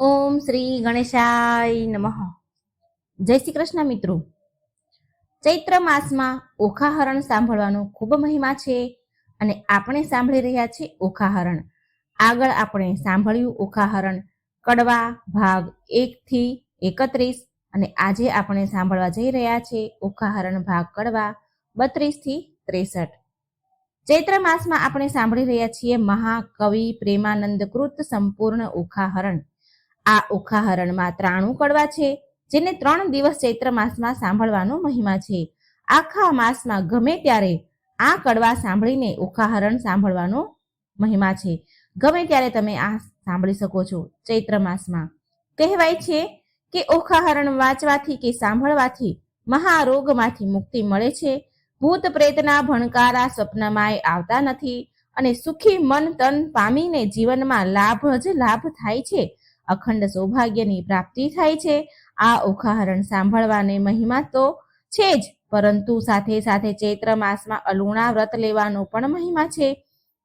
ઓમ શ્રી ગણેશાય નમઃ. જય શ્રી કૃષ્ણ મિત્રો. ચૈત્ર માસમાં ઓખાહરણ સાંભળવાનો ખૂબ મહિમા છે અને આપણે સાંભળી રહ્યા છીએ ઓખાહરણ. આગળ આપણે સાંભળ્યું ઓખાહરણ કડવા ભાગ 1 થી 31 અને આજે આપણે સાંભળવા જઈ રહ્યા છીએ ઓખાહરણ ભાગ કડવા 32 થી 63. ચૈત્ર માસમાં આપણે સાંભળી રહ્યા છીએ મહાકવિ પ્રેમાનંદ કૃત સંપૂર્ણ ઓખાહરણ. આ ઓખાહરણમાં 93 કડવા છે, જેને 3 દિવસ ચૈત્ર માસમાં સાંભળવાનો મહિમા છે. આખા માસમાં ગમે ત્યારે આ કડવા સાંભળીને ઓખાહરણ સાંભળવાનો મહિમા છે. ગમે ત્યારે તમે આ સાંભળી શકો છો. ચૈત્ર માસમાં કહેવાય છે કે ઓખાહરણ વાંચવાથી કે સાંભળવાથી મહારોગમાંથી મુક્તિ મળે છે. ભૂત પ્રેતના ભણકારા સ્વપ્નમાંય આવતા નથી અને સુખી મન તન પામીને જીવનમાં લાભ જ લાભ થાય છે. અખંડ સૌભાગ્યની પ્રાપ્તિ થાય છે. આ ઓખાહરણ સાંભળવાને મહિમા તો છે જ, પરંતુ સાથે સાથે ચૈત્ર માસમાં અલુણા વ્રત લેવાનો પણ મહિમા છે.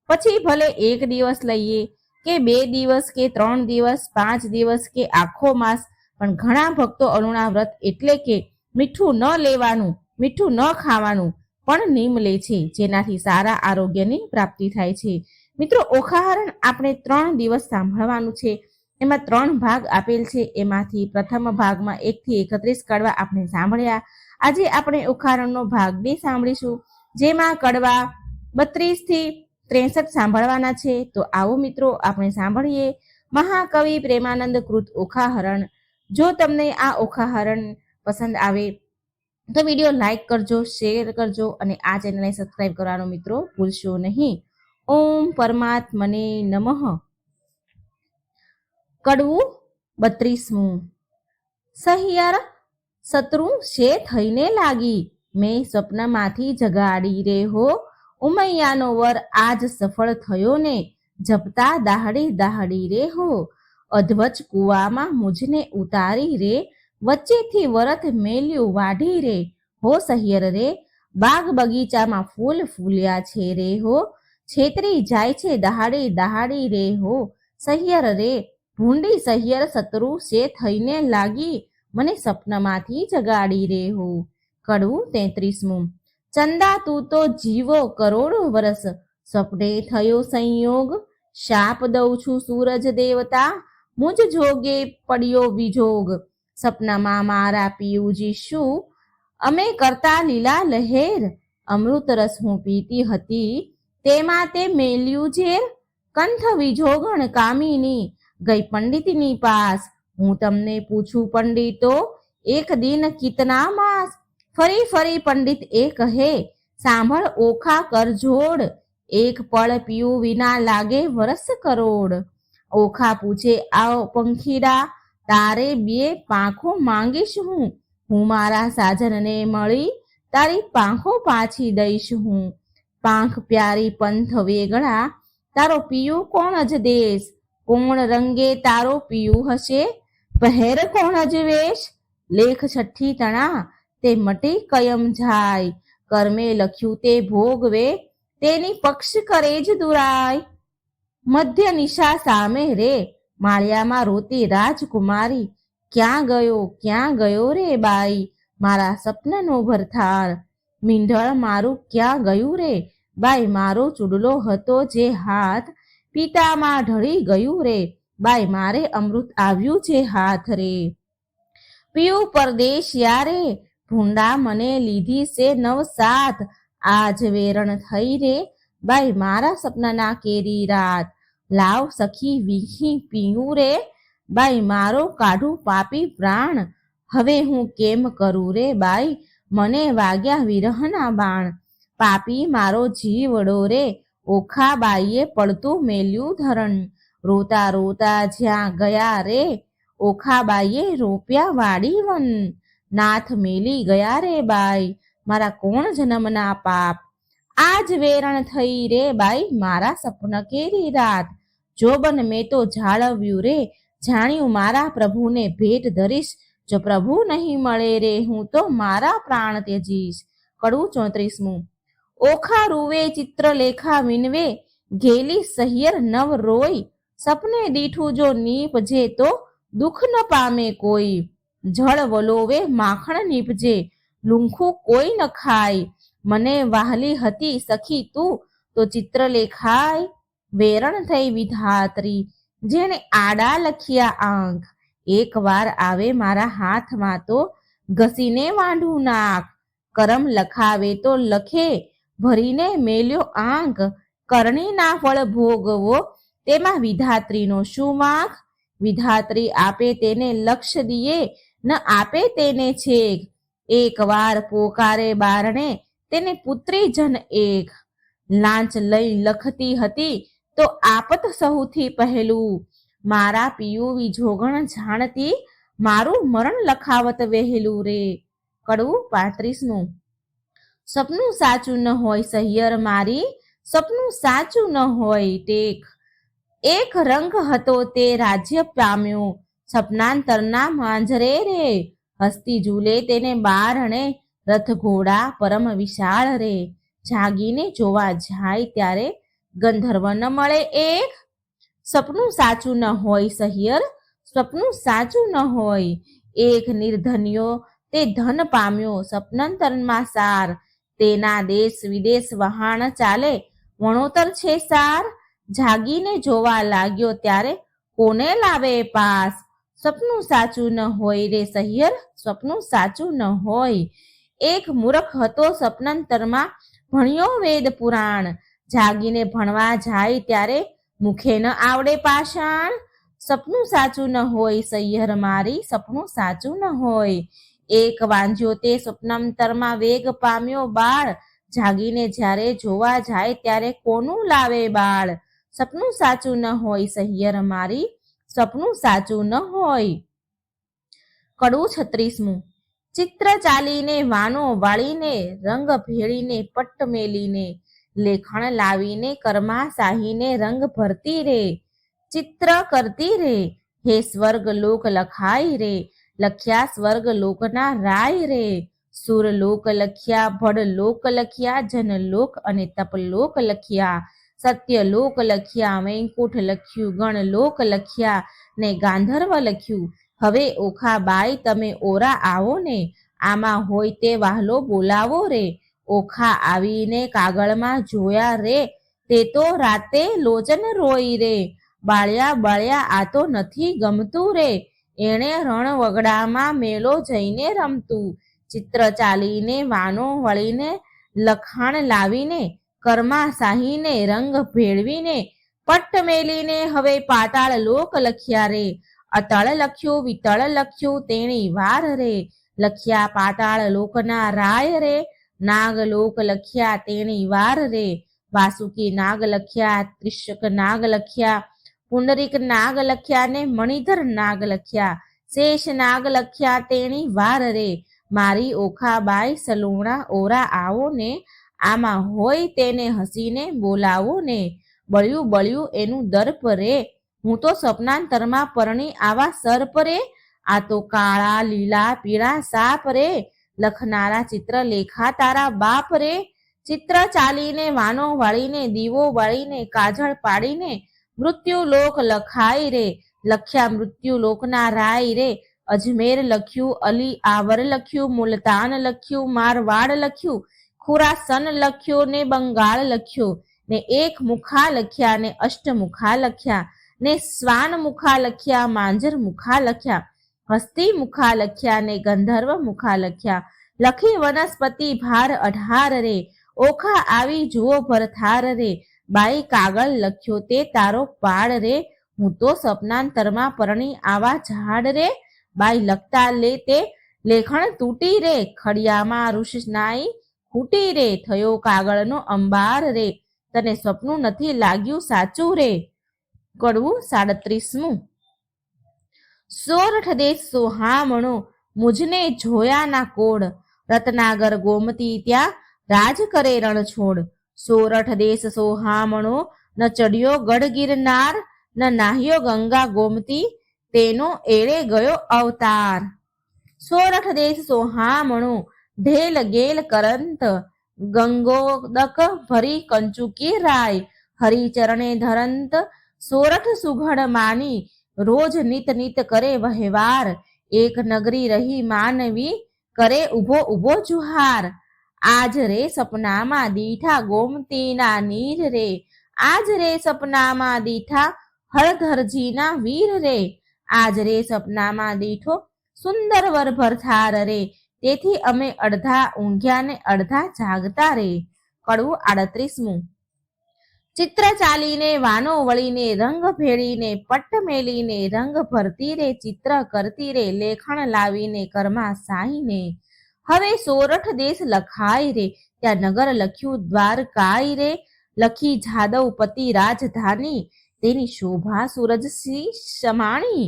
પછી ભલે 1 દિવસ લઈએ કે 2 દિવસ કે 3 દિવસ 5 દિવસ કે આખો માસ, પણ ઘણા ભક્તો અલુણા વ્રત એટલે કે મીઠું ન લેવાનું, મીઠું ન ખાવાનું પણ નિયમ લે છે, જેનાથી સારા આરોગ્યની પ્રાપ્તિ થાય છે. મિત્રો, ઓખાહરણ આપણે 3 દિવસ સાંભળવાનું છે. એમાં 3 ભાગ આપેલ છે. એમાંથી પ્રથમ ભાગમાં 1 થી 31 કડવા આપણે સાંભળ્યા. આજે આપણે ઓખાહરણનો ભાગ 2 સાંભળીશું, જેમાં કડવા 32 થી 63 સાંભળવાના છે. તો આવો મિત્રો, આપણે સાંભળીએ મહાકવિ પ્રેમાનંદ કૃત ઓખાહરણ. જો તમને આ ઓખાહરણ પસંદ આવે તો વિડીયો લાઈક કરજો, શેર કરજો અને આ ચેનલને સબસ્ક્રાઈબ કરવાનો મિત્રો ભૂલશો નહીં. ઓમ પરમાત્મને નમઃ. કડવું 32મું. સહિયર શત્રુ છે થઈને લાગી, મેં સપનામાંથી જગાડી રે હો. ઉમૈયાનો વર આજ સફળ થયો ને, જપતા દાહડી દાહડી રે હો. અધવચ કુવામાં મુજને ઉતારી રે, વચ્ચેથી વરત મેલ્યું વાઢી રે હો. સહિયર રે, બાગ બગીચામાં ફૂલ ફૂલ્યા છે રે હો. છેતરી જાય છે દહાડી દહાડી રે હો. સહિયર રે, ભૂંડી સહિયર શત્રુ છે થઈને લાગી, મને સપનામાંથી જગાડી રે હો. કડવું 33મું. ચંદા તું તો જીવો કરોડો વરસ, સપને થયો સંયોગ. શાપ દઉં છું સૂરજ દેવતા, મુજ જોગે પડ્યો વિજોગ. સપનામાં મારા પિયુજી શું અમે કરતા લીલા લહેર, અમૃત રસ હું પીતી હતી તેમાં તે મેલ્યું ઝેર. કંઠ વિજોગણ કામિની ગઈ પંડિતની પાસ, હું તમને પૂછું પંડિતો એક દિન કિતના માસ. ફરી ફરી પંડિત એ કહે, સાંભળ ઓખા કર જોડ, એક પળ પીયું વિના લાગે વરસ કરોડ. ઓખા પૂછે, આવ પંખીડા તારે 2 પાંખો માંગીશ હું, હું મારા સાજનને મળી તારી પાંખો પાછી દઈશ હું. પાંખ પ્યારી પંથ વેગળા, તારો પિયું કોણ જ દેશ. કોણ રંગે તારો પિયું હશે, પહેર કોણ જ વેશ. લેખ 6 તણા તે મટી કયમ જાય, કર્મે લખ્યું તે ભોગવે તેની પક્ષ કરે જ દુરાય. મધ્ય નિશા સામે રે, માળિયામાં રોતી રાજકુમારી, ક્યાં ગયો રે બાઈ, મારા સપનાનો ભરથાર. મીંઢળ મારું ક્યાં ગયું રે બાઈ, મારો ચૂડલો હતો જે હાથ, પિતામાં ઢળી ગયું રે બાઈ, મારે અમૃત આવ્યું છે હાથ રે. પિયું પરદેશિયા રે, ભૂંડા મને લીધી છે 9 સાથ, આજ વેરણ થઈ રે બાઈ, મારા સપનાના કેરી રાત. લાવ સખી વીખી પીયું રે બાઈ, મારો કાઢું પાપી પ્રાણ. હવે હું કેમ કરું રે બાઈ, મને વાગ્યા વિરહના બાણ. પાપી મારો જીવડો રે, ઓખા બાઈએ પડતું મેલ્યું ધરણ. રોતા રોતા જ્યાં ગયા રે, ઓખા બાઈએ રોપ્યા વાડી વન. નાથ મેલી ગયા રે બાઈ, મારા કોણ જન્મના પાપ. આજ વેરણ થઈ રે બાઈ, મારા સપન કેરી રાત. જોબન મેં તો જાળવ્યું રે, જાણ્યું મારા પ્રભુને ભેટ ધરીશ. જો પ્રભુ નહીં મળે રે, હું તો મારા પ્રાણ ત્યજીશ. કડવું 34મું. ઓખા રૂવે ચિત્રલેખા વિનવે, ઘેલી સહિયર નવ રોય. સપને દીઠું જો નીપજે તો દુઃખ ન પામે કોઈ, જળ વલોવે માખણ નીપજે, લૂંખું કોઈ ન ખાય, મને વહાલી હતી સખી તું, તો ચિત્ર લેખાય, વેરણ થઈ વિધાત્રી, જેણે આડા લખ્યા આંખ, એક વાર આવે મારા હાથમાં તો ઘસીને વાંઢું નાખ, કરમ લખાવે તો લખે, ભરીને મેલ્યો આંક, કરણીના ફળ ભોગવો, તેમાં વિધાત્રીનો શું વાંક, વિધાત્રી આપે તેને લક્ષ દિયે, ન આપે તેને છેક, એક વાર પોકારે બારણે, તેને પુત્રી જન એક, લાંચ લઈ લખતી હતી તો આપત સહુથી પહેલું, મારા પિયું વિજોગણ જાણતી, મારું મરણ લખાવત વહેલું રે. કડવું 35. સપનું સાચું ન હોય સહિયર મારી, સપનું સાચું ન હોય ટેક, એક રંગ હતો તે રાજ્ય પામ્યો, સપનાંતરના માંજરે રે, હસ્તી ઝૂલે તેને બારણે, રથ ઘોડા પરમ વિશાળ રે, જાગીને જોવા જાય ત્યારે ગંધર્વ ન મળે એક, સપનું સાચું ન હોય સહિયર, સપનું સાચું ન હોય, એક નિર્ધન્યો તે ધન પામ્યો સપનાંતરમાં સાર, તેના દેશ વિદેશ વહાણ ચાલે, વણોતર છે સાર, જાગીને જોવા લાગ્યો ત્યારે કોને લાવે પાસ, સપનું સાચું ન હોય રે સહિયર, સપનું સાચું ન હોય, એક મૂર્ખ હતો સપનાંતરમાં, ભણ્યો વેદ પુરાણ, જાગીને ભણવા જાય ત્યારે મુખે ન આવડે પાષાણ, સપનું સાચું ન હોય સહિયર મારી, સપનું સાચું ન હોય, એક વાંજ્યો તે સ્વપ્નાંતરમાં વેગ પામ્યો બાળ, જાગીને જ્યારે જોવા જાય ત્યારે કોનું લાવે બાળ, સપનું સાચું ન હોય સહિયર મારી, સપનું સાચું ન હોય. કડવું 36. ચિત્ર ચાલીને વાનો વાળીને, રંગ ભેળીને પટ્ટ મેલીને, લેખણ લાવીને કર્મા સાહીને રંગ ભરતી રે, ચિત્ર કરતી રે, હે સ્વર્ગ લોક લખાય રે, લખ્યા સ્વર્ગ લોકના રાય રે, સુર લોક લખ્યા, ભડ લોક લખ્યા, જન લોક અને તપ લોક લખ્યા, સત્ય લોક લખ્યા, વૈકુંઠ લખ્યું, ગણ લોક લખ્યા ને ગાંધર્વ લખ્યું, હવે ઓખા બાઈ તમે ઓરા આવો ને, આમાં હોય તે વાહલો બોલાવો રે, ઓખા આવીને કાગળમાં જોયા રે, તે તો રાતે લોચન રોઈ રે, બાળ્યા બાળ્યા આ તો નથી ગમતું રે, એણે રણ વગડામાં મેલો જઈને રમતું, ચિત્ર ચાલીને વાનો વળીને, લખાણ લાવીને, કર્મા સાહીને રંગ ભેળવીને, પટ્ટ મેલીને હવે પાતાળ લોક લખ્યા રે, અતળ લખ્યું વિતળ લખ્યું તેણી વાર રે, લખ્યા પાતાળ લોકના રાય રે, નાગ લોક લખ્યા તેણી વાર રે, વાસુકી નાગ લખ્યા, ત્રિશક નાગ લખ્યા, પુંડરીક નાગ લખ્યા ને મણિધર નાગ લખ્યા, શેષ નાગ લખ્યા તેણી વાર રે, મારી ઓખાબાઈ સલુણા ઓરા આવો ને, આમાં હોય તેને હસીને બોલાવો ને, બળ્યું બળ્યું એનું દર્પ રે, હું તો સપનાંતરમાં પરણી આવા સર્પ રે, આ તો કાળા લીલા પીળા સાપ રે, લખનારા ચિત્ર લેખા તારા બાપ રે, ચિત્ર ચાલીને વાનો વાળીને, દીવો વાળીને, કાજળ પાડીને, મૃત્યુ લોક લખાય રે, લખ્યા મૃત્યુ લોકના રાય રે, અજમેર લખ્યું, અલી આવર લખ્યું, મુલતાન લખ્યું, મારવાડ લખ્યું, ખુરાસન લખ્યું ને બંગાળ લખ્યું, ને એક મુખા લખ્યા ને અષ્ટમુખા લખ્યા, ને શ્વાન મુખા લખ્યા, માંજર મુખા લખ્યા, હસ્તી મુખા લખ્યા ને ગંધર્વ મુખા લખ્યા, લખી વનસ્પતિ ભાર 18 રે, ઓખા આવી જુઓ ભરથાર રે, બાઈ કાગળ લખ્યો તે તારો પાડ રે, હું તો સપનાંતરમાં પરણી આવા ઝાડ રે, બાઈ લખતા લે તે લેખણ તૂટી રે, ખડિયામાં રૂષનાઈ ખૂટી રે, થયો કાગળનો અંબાર રે, તને સપનું નથી લાગ્યું સાચું રે. કડવું 37. સોરઠ દેશ સોહામણો, મુજને જોયા ના કોડ, રત્નાગર ગોમતી ત્યાં રાજ કરે રણછોડ, સોરઠ દેશ સોહામણો, ન ચડ્યો ગઢ ગિરનાર, ન નાહ્યો ગંગા ગોમતી, તેનો એળે ગયો અવતાર, સોરઠ દેશ સોહામણો, ઢેલ ગેલ કરંત, ગંગોદક ભરી કંચુકી રાય, હરિચરણે ધરંત, સોરઠ સુઘડ માની, રોજ નિત નિત કરે વહેવાર, એક નગરી રહી માનવી કરે ઊભો ઊભો જુહાર. આજ રે સપનામાં દીઠા ગોમતીના નીર રે, આજ રે સપનામાં દીઠા હળધરજીના વીર રે, આજ રે સપનામાં દીઠો સુંદર વર ભરથાર રે, તેથી અમે અડધા ઊંઘ્યા ને અડધા જાગતા રે. કડવું 38મું. ચિત્ર ચાલીને વાનો વળીને રંગ ભેળીને પટ્ટ મેલીને રંગ ભરતી રે, ચિત્ર કરતી રે લેખણ લાવીને કરમાં સાહીને. હવે સોરઠ દેશ લખાય રે, ત્યાં નગર લખ્યું દ્વારકાય રે, લખી જાદવપતિ રાજધાની, તેની શોભા સૂરજસિંહ સમાણી.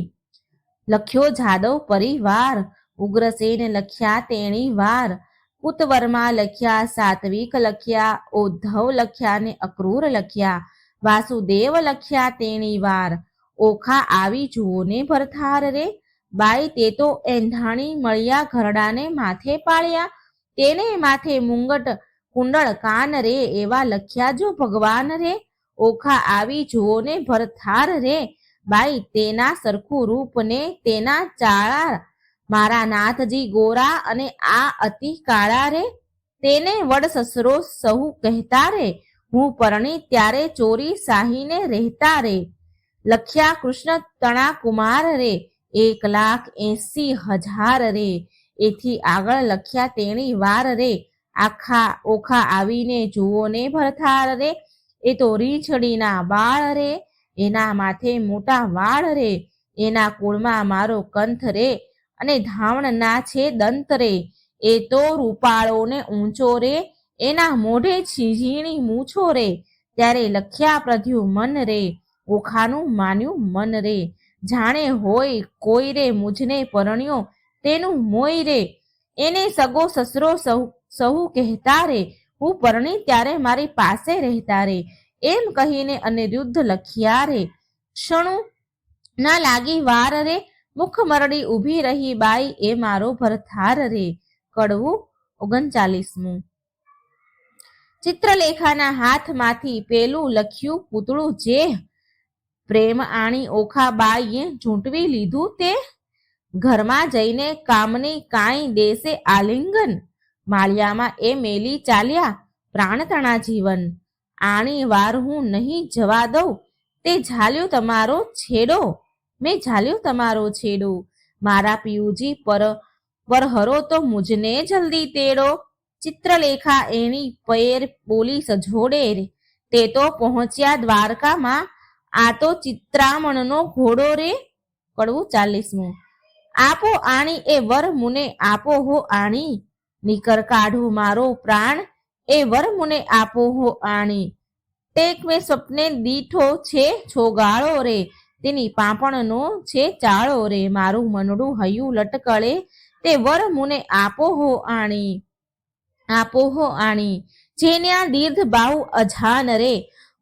લખ્યો જાદવ પરિવાર, ઉગ્રસેન લખ્યા તેણી વાર, કુતવર્મા લખ્યા, સાત્વિક લખ્યા, ઉદ્ધવ લખ્યા ને અક્રૂર લખ્યા, વાસુદેવ લખ્યા તેણી વાર. ઓખા આવી જુઓ ને ભરથાર રે, બાઈ તે તો એંધાણી મળ્યા ઘરડાને માથે પાળ્યા, તેને માથે મુંગટ કુંડળ કાન રે, એવા લખ્યા જો ભગવાન રે. ઓખા આવી જુઓ ને ભરથાર રે, બાઈ તેના સરખું રૂપ ને તેના ચાળા, મારા નાથજી ગોરા અને આ અતિ કાળા રે, તેને વડ સસરો સહુ કહેતા રે, હું પરણી ત્યારે ચોરી સાહીને રહેતા રે. લખ્યા કૃષ્ણ તણા કુમાર રે, 1,80,000 રે, એથી આગળ લખ્યા તેણી વાર રે. ઓખા આવીને જુઓ ને ભરથાર રે, એ તો રીંછડીના બાળ રે, એના માથે મોટા વાળ રે, એના કુળમાં મારો કંથ રે, અને ધાવણના છે દંત રે, એ તો રૂપાળો ને ઊંચો રે, એના મોઢે ઝીણી મૂછો રે, ત્યારે લખ્યા પ્રધ્યું મન રે, ઓખાનું માન્યું મન રે, જાણે હોય કોઈ રે મુજને પરણ્યો તેનું મોય રે, એને સગો સસરો સહુ કહેતા રે, હું પરણી ત્યારે મારી પાસે રહેતા રે, એમ કહીને અનિરુદ્ધ લખ્યા રે. ક્ષણું ના લાગી વાર રે, મુખ મરડી ઊભી રહી બાઈ, એ મારો ભરથાર રે. કડવું 39મું. ચિત્રલેખાના હાથમાંથી પેલું લખ્યું પૂતળું જે, પ્રેમ આણી ઓખા બાઈએ ઝૂંટવી લીધું તે, ઘરમાં જઈને કામની કાંઈ દેશે આલિંગન, માળિયામાં એ મેલી ચાલ્યા પ્રાણતણા જીવન. આણી વાર હું નહીં જવા દઉં, તે ઝાલ્યો તમારો છેડો, મેં ઝાલ્યો તમારો છેડો, મારા પિયુજી પર હરો તો મુજને જલ્દી તેડો. ચિત્રલેખા એની પૈર બોલી સજોડે, તે તો પહોંચ્યા દ્વારકામાં, આ તો ચિત્રામણનો ઘોડો રે. કડવું 40મું. આપો આણી એ વર મુને આપો હો આણી, નીકર કાઢું મારો પ્રાણ, એ વર મુને આપો હો આણી. ટેક મેં સ્વપ્ને દીઠો છે છોગાળો રે, તેની પાપણનો છે ચાળો રે, મારું મનડું હયું લટકળે, તે વર મુને આપો હો આણી. આપો હો આણી. જેન્યા દીર્ઘ બાહુ અજાન રે,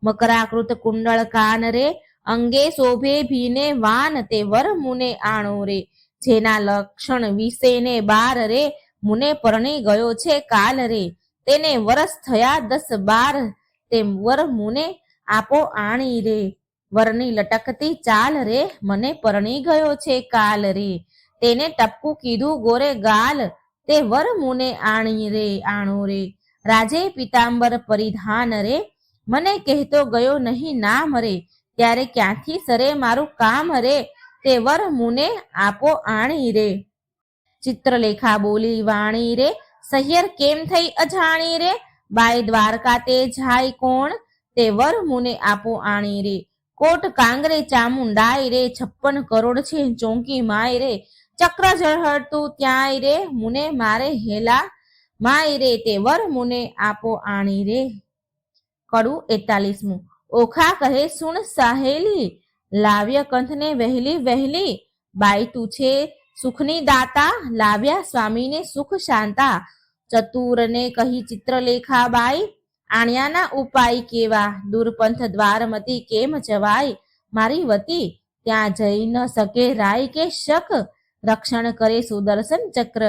મકરાકૃત કુંડળ કાન રે, અંગે શોભે ભીને વાન, તે વર મુને આણો રે, જેના લક્ષણ વિશે ને 12 રે, મુને પરણી ગયો છે કાલ રે, તેને વરસ થયા 10-12, તે વર મુને આપો આણી રે. વરની લટકતી ચાલ રે, મને પરણી ગયો છે કાલ રે, તેને ટપકું કીધું ગોરે ગાલ, તે વર મુને આણી રે આણો રે. રાજે પિતાંબર પરિધાન રે, મને કહેતો ગયો નહીં નામ રે, ત્યારે ક્યાંથી સરે મારું કામ રે, તે વર મુને આપો આણી રે. ચિત્રલેખા બોલી વાણી રે, સહિયર કેમ થઈ અજાણી રે, બાઈ દ્વારકા તે જાય કોણ, તે વર મુને આપો આણી રે. કોટ કાંગરે ચામુંડાય રે, 56 કરોડ છે ચોંકી માય રે, ચક્ર ઝળહળતું ત્યાંય રે, મુને મારે હેલા માય રે, તે વર મુને આપો આણી રે. કડવું 41મું. ઓખા કહે સુણ સહેલી, લાવ્ય કંથને વહેલી વહેલી, બાઈ તું છે સુખની દાતા, લાવ્યા સ્વામીને સુખ શાંતા. ચતુરને કહી ચિત્રલેખા બાઈ, આણ્યાના ઉપાય કેવા, દુર્પંથ દ્વારમતી કેમ જવાય, મારી વતી ત્યાં જઈ ન શકે રાય કે શક, રક્ષણ કરે સુદર્શન ચક્ર,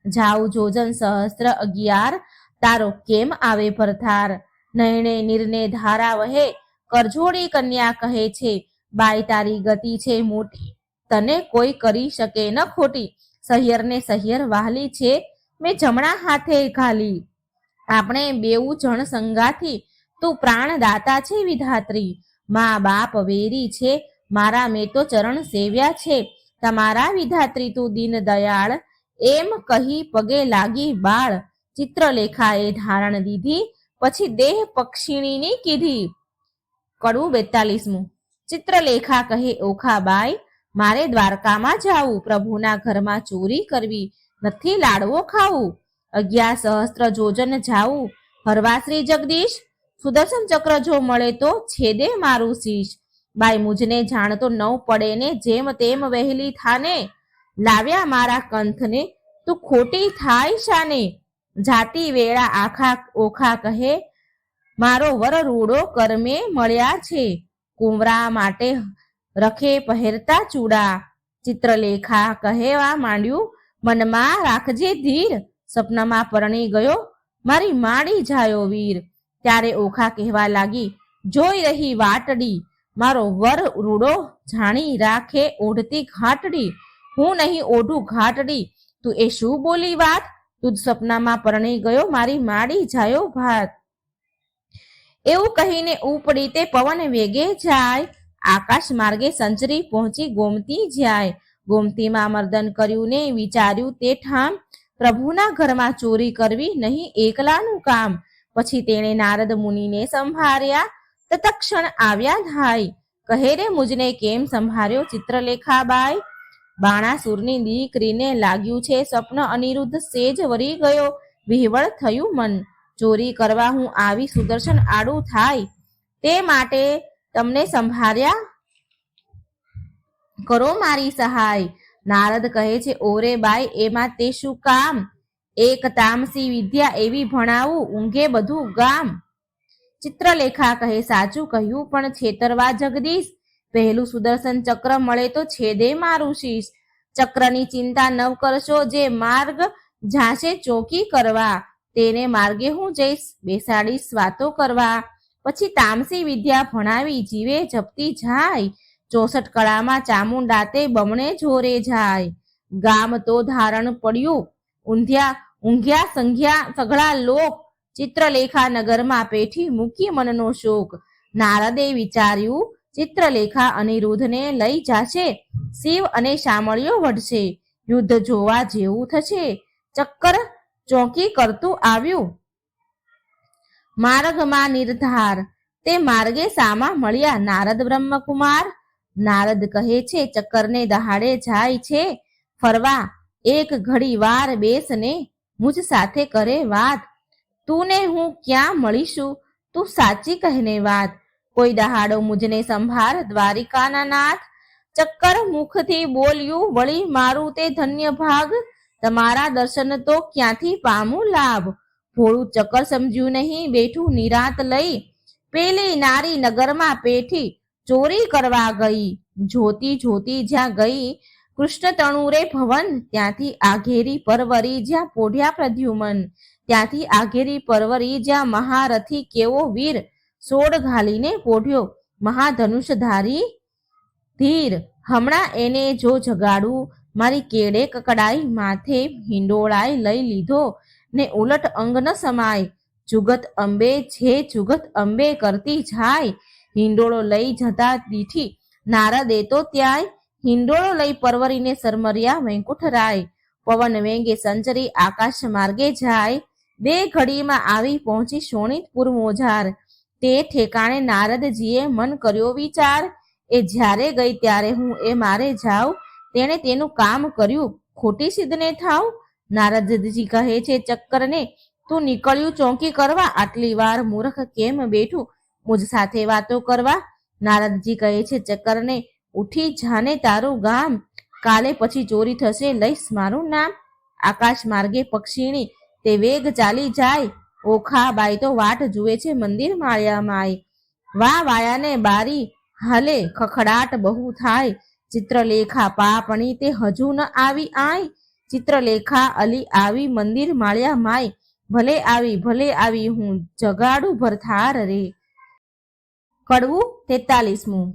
જાઉ જોજન સહસ્ત્ર 11, તારો કેમ આવે ભરથાર. નયણે નીરને ધારા વહે, કરજોડી કન્યા કહે છે, બાઈ તારી ગતિ છે મોટી, તને કોઈ કરી શકે ન ખોટી. સહિયરને સહિયર વહાલી છે, મેં જમણા હાથે ઘાલી. આપણે બેઉ જણ સંગાથી, તું પ્રાણદાતા છે વિધાત્રી. મા બાપ વેરી છે મારા, મેં તો ચરણ સેવ્યા છે તમારા વિધાત્રી. તું દીન દયાળ, એમ કહી પગે લાગી બાળ. ચિત્રલેખાએ ધારણ દીધી, પછી દેહ પક્ષિણીની કીધી. કડવું 42મું. ચિત્રલેખા કહે ઓખાબાઈ, મારે દ્વારકામાં જાવું, પ્રભુના ઘરમાં ચોરી કરવી, નથી લાડવો ખાવું. 11 સહસ્ત્ર જોજન જાવું, હરવા શ્રી જગદીશ. સુદર્શન ચક્ર જો મળે તો છેદે મારું શીશ. બાઈ મુજને જાણતો નવ પડે ને, જેમ તેમ વહેલી થાને. લાવ્યા મારા કંથને, તું ખોટી થાય શાને. જાતી વેળા આખા ઓખા કહે, મારો વર રૂડો કરમે મળ્યા છે. કુંવરા માટે રખે પહેરતા ચૂડા. ચિત્રલેખા કહેવા માંડ્યું, મનમાં રાખજે ધીર. સપનામાં પરણી ગયો, મારી માડી જાયો વીર. ત્યારે ઓખા કહેવા લાગી, જોઈ રહી વાટડી, મારો વર રૂડો જાણી રાખે ઓઢતી ઘાટડી. હું નહીં ઓઢું ઘાટડી, તું એ શું બોલી વાત. તું સપનામાં પરણી ગયો, મારી માડી જાયો ભાત. એવું કહીને ઉપડી તે પવન વેગે જાય, આકાશ માર્ગે સંચરી પહોંચી ગોમતી જાય. ગોમતીમાં મર્દન કર્યું ને વિચાર્યું તે ઠામ, પ્રભુના ઘરમાં ચોરી કરવી નહીં એકલાનું કામ. પછી તેણે નારદ મુનિને સંભાળ્યા, તત્ક્ષણ આવ્યા ધાય. કહે રે મુજને કેમ સંભાળ્યો ચિત્રલેખાબાઈ. બાણાસુરની દીકરીને લાગ્યું છે સ્વપ્ન, અનિરુદ્ધ સેજ વરી ગયો, વિહવળ થયું મન. ચોરી કરવા હું આવી, સુદર્શન આડું થાય, તે માટે તમને સંભાળ્યા, કરો મારી સહાય. નારદ કહે છે ઓરે બાઈ, એમાં તે શું કામ, એક તામસી વિદ્યા એવી ભણાવું, ઊંઘે બધું ગામ. ચિત્રલેખા કહે સાચું કહ્યું, પણ છેતરવા જગદીશ, પહેલું સુદર્શન ચક્ર મળે તો છેદે મારું શીશ. ચક્રની ચિંતા ન કરશો, જે માર્ગ જાશે ચોકી કરવા, તેને માર્ગે હું જઈશ બેસાડીશ વાતો કરવા. પછી તામસી વિદ્યા ભણાવી જીવે જપતી જાય, 64 કળામાં ચામુંડા તે બમણે જોરે જાય. ગામ તો ધારણ પડ્યું, ઊંઘ્યા સંઘ્યા સઘળા લોક, ચિત્રલેખા નગરમાં પેઠી મૂકી મનનો શોક. નારદે વિચાર્યું, ચિત્રલેખા અનિરુદ્ધને લઈ જાશે, શિવ અને શામળિયો વઢશે, યુદ્ધ જોવા જેવું થશે. ચક્કર ચોકી કરતું આવ્યું, માર્ગમાં નિર્ધાર, તે માર્ગે સામા મળ્યા નારદ બ્રહ્મકુમાર. નારદ કહે છે ચક્કરને દહાડે જાય છે ફરવા, એક ઘડી વાર બેસને મુજ સાથે કરે વાત. તું ને હું ક્યાં મળીશું, તું સાચી કહેને વાત. કોઈ દહાડો મુજને સંભાળ દ્વારિકાના નાથ. ચક્કર મુખથી બોલ્યું વળી મારું તે ધન્ય ભાગ, તમારા દર્શન તો ક્યાંથી પામું લાભ. ભોળું ચક્કર સમજ્યું નહીં, બેઠું નિરાત લઈ, પેલી નારી નગરમાં પેઠી ચોરી કરવા ગઈ. જોતી જોતી જ્યાં ગઈ કૃષ્ણ તણુરે ભવન, ત્યાંથી આઘેરી પરવરી જ્યાં પોઢ્યા પ્રદ્યુમન. ત્યાંથી આઘેરી પરવરી જ્યાં મહારથી કેવો વીર, સોડ ઘાલીને પોઢ્યો મહાધનુષધારી ધીર. હમણાં એને જો જગાડું, મારી કેડે કકડાઈ, માથે હિંડોળાઈ લઈ લીધો ને ઉલટ અંગ ન સમાય. જુગત અંબે છે જુગત અંબે કરતી જાય, હિંડોળો લઈ જતા દીઠી નારદે તો ત્યાંય. હિંડોળો લઈ પરવરીને સરમર્યા વૈકુંઠરાય. પવન વેગે સંચરી આકાશ માર્ગે જાય, 2 ઘડીમાં આવી પહોંચી શોણિતપુર મોજાર. તે ઠેકાણે નારદજીએ મન કર્યો વિચાર, એ જ્યારે ગઈ ત્યારે હું એ મારે જાઉં, તેણે તેનું કામ કર્યું ખોટી સિદ્ધને થાવ. નારદજી કહે છે ચક્કરને, તું નીકળ્યું ચોકી કરવા, આટલી વાર મૂર્ખ કેમ બેઠું મુજ સાથે વાતો કરવા. નારદજી કહે છે ચક્કરને, ઉઠી જાને તારું ગામ, કાલે પછી ચોરી થશે લઈશ મારું નામ. આકાશ માર્ગે પક્ષીણી તે વેગ ચાલી જાય, ઓખાબાઈ તો વાટ જુએ છે મંદિર માળ્યા માય. વા વાયાને બારી હાલે ખખડાટ બહુ થાય, ચિત્રલેખા પાપણી તે હજુ ન આવી આય. ચિત્રલેખા અલી આવી મંદિર માળ્યા માય, ભલે આવી હું જગાડું ભરથાર રે. કડવું 43મું.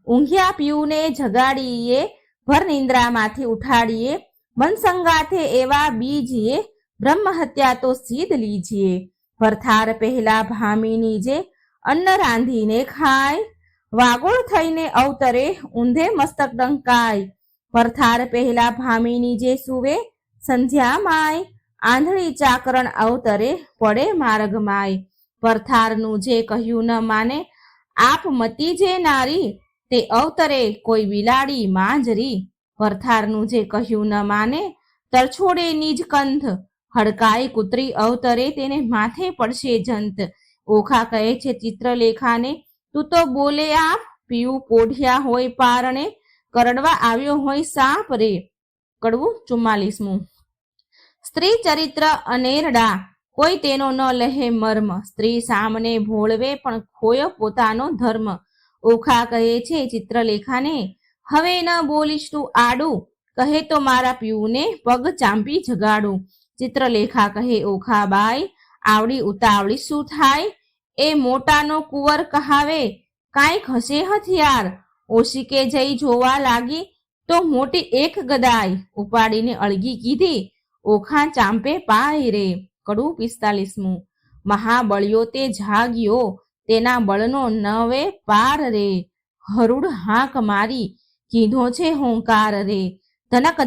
ઊંઘ્યા પીયુને જગાડીએ, ભર નિંદ્રામાંથી ઉઠાડીએ, મન સંગાથે એવા બીજીએ, બ્રહ્મ હત્યા તો સીધ લીજીએ. ભરથાર પહેલા ભામીની જે અન્ન રાંધીને ખાય, વાગોળ થઈને અવતરે ઊંધે મસ્તક ડંકાય. ભરથાર પહેલા ભામીની જે સુવે સંધ્યા માય, આંધળી ચાકરણ અવતરે પડે માર્ગ માય. ભરથારનું જે કહ્યું ન માને આપ મતી જે નારી, તે અવતરે કોઈ બિલાડી માંજરી. ભરથારનું જે કહ્યું ન માને તરછોડે નિજ કંથ, હડકાઈ કૂતરી અવતરે તેને માથે પડશે જંત. ઓખા કહે છે ચિત્રલેખાને, તું તો બોલે આપ, પીવું પોઢિયા હોય પારણે, કરડવા આવ્યો હોય સાપ રે. કડવું 44મું. સ્ત્રી ચરિત્ર અનેરડા, કોઈ તેનો ન લહે મર્મ, સ્ત્રી સામને ભોળવે પણ ખોયો પોતાનો ધર્મ. ઓખા કહે છે ચિત્રલેખાને, હવે ન બોલીશ તું આડું, કહે તો મારા પીવુને પગ ચાંપી જગાડું. ચિત્રલેખા કહે, ઓખા બાઈ આવડી ઉતાવળી શું થાય, એ મોટાનો કુંવર કહાવે કાંઈક હશે હથિયાર. ઓશિકે જઈ જોવા લાગી તો મોટી એક ગદાય, ઉપાડીને અળગી કીધી ઓખા ચાંપે પાય રે. કડવું 45મું. મહાબળિયો તે જાગ્યો, તેના બળનો નવે પાર રે. હરુડ હાંક મારી કીધો છે હોંકાર રે. ધનક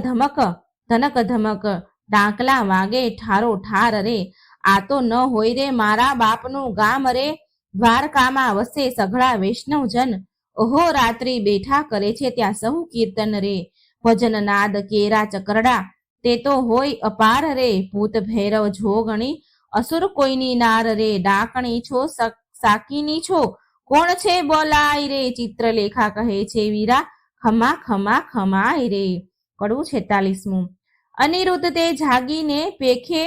ધમક ડાંકલા વાગે ઠારો ઠાર રે. આ તો ન હોય રે મારા બાપનું ગામ રે, દ્વારકામાં વસે સઘળા વૈષ્ણવજન, ઓહો રાત્રિ બેઠા કરે છે ત્યાં સહુ કીર્તન રે. ભજન નાદ કેરા ચકરડા, તે તો હોય અપાર રે. ભૂત ભૈરવ જોગણી, અસુર કોઈની નાર રે. ડાકણી છો સાકીની છો, કોણ છે બોલાય રે. ચિત્રલેખા કહે છે વીરા, ખમા ખમા ખમાય રે. કડવું 46મું. અનિરુદ્ધ તે જાગીને પેખે,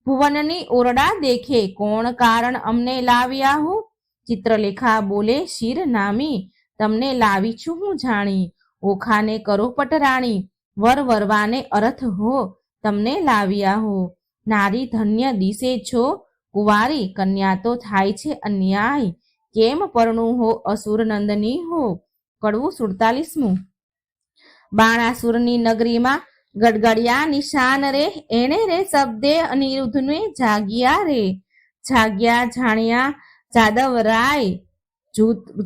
ભુવનની ઓરડા દેખે, કોણ કારણ અમને લાવ્યા હું. ચિત્રલેખા બોલે શિર નામી, તમને લાવી છું હું જાણી. ઓખાને કરો પટરાણી, વર વરવાને અરથ હો, તમને લાવ્યા હો. નારી ધન્ય દિશે છો, કુંવારી કન્યા તો થાય છે અન્યાય, કેમ પરણું હો અસુર નંદની હો. કડવું 47મું. બાણાસુરની નગરીમાં ગડગડિયા નિશાન રે, એણે રે શબ્દે અનિરુદ્ધને જાગ્યા રે. જાગ્યા જાણ્યા જાદવરાય,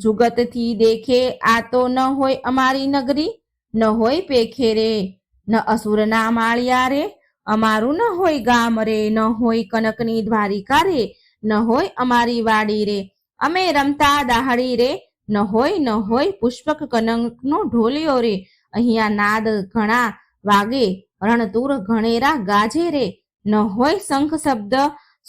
જુગતથી દેખે આ તો ન હોય અમારી નગરી, ન હોય પેખે રે, ન અસુરના માળિયા રે, અમારું ન હોય ગામ રે, ન હોય કનકની દ્વારિકા રે, ન હોય અમારી વાડી રે, અમે રમતા દાહડી રે, ન હોય પુષ્પક કનકનો ઢોલિયો રે. અહીંયા નાદ ઘણા વાગે, રણતુર ઘણેરા ગાજે રે, ન હોય શંખ શબ્દ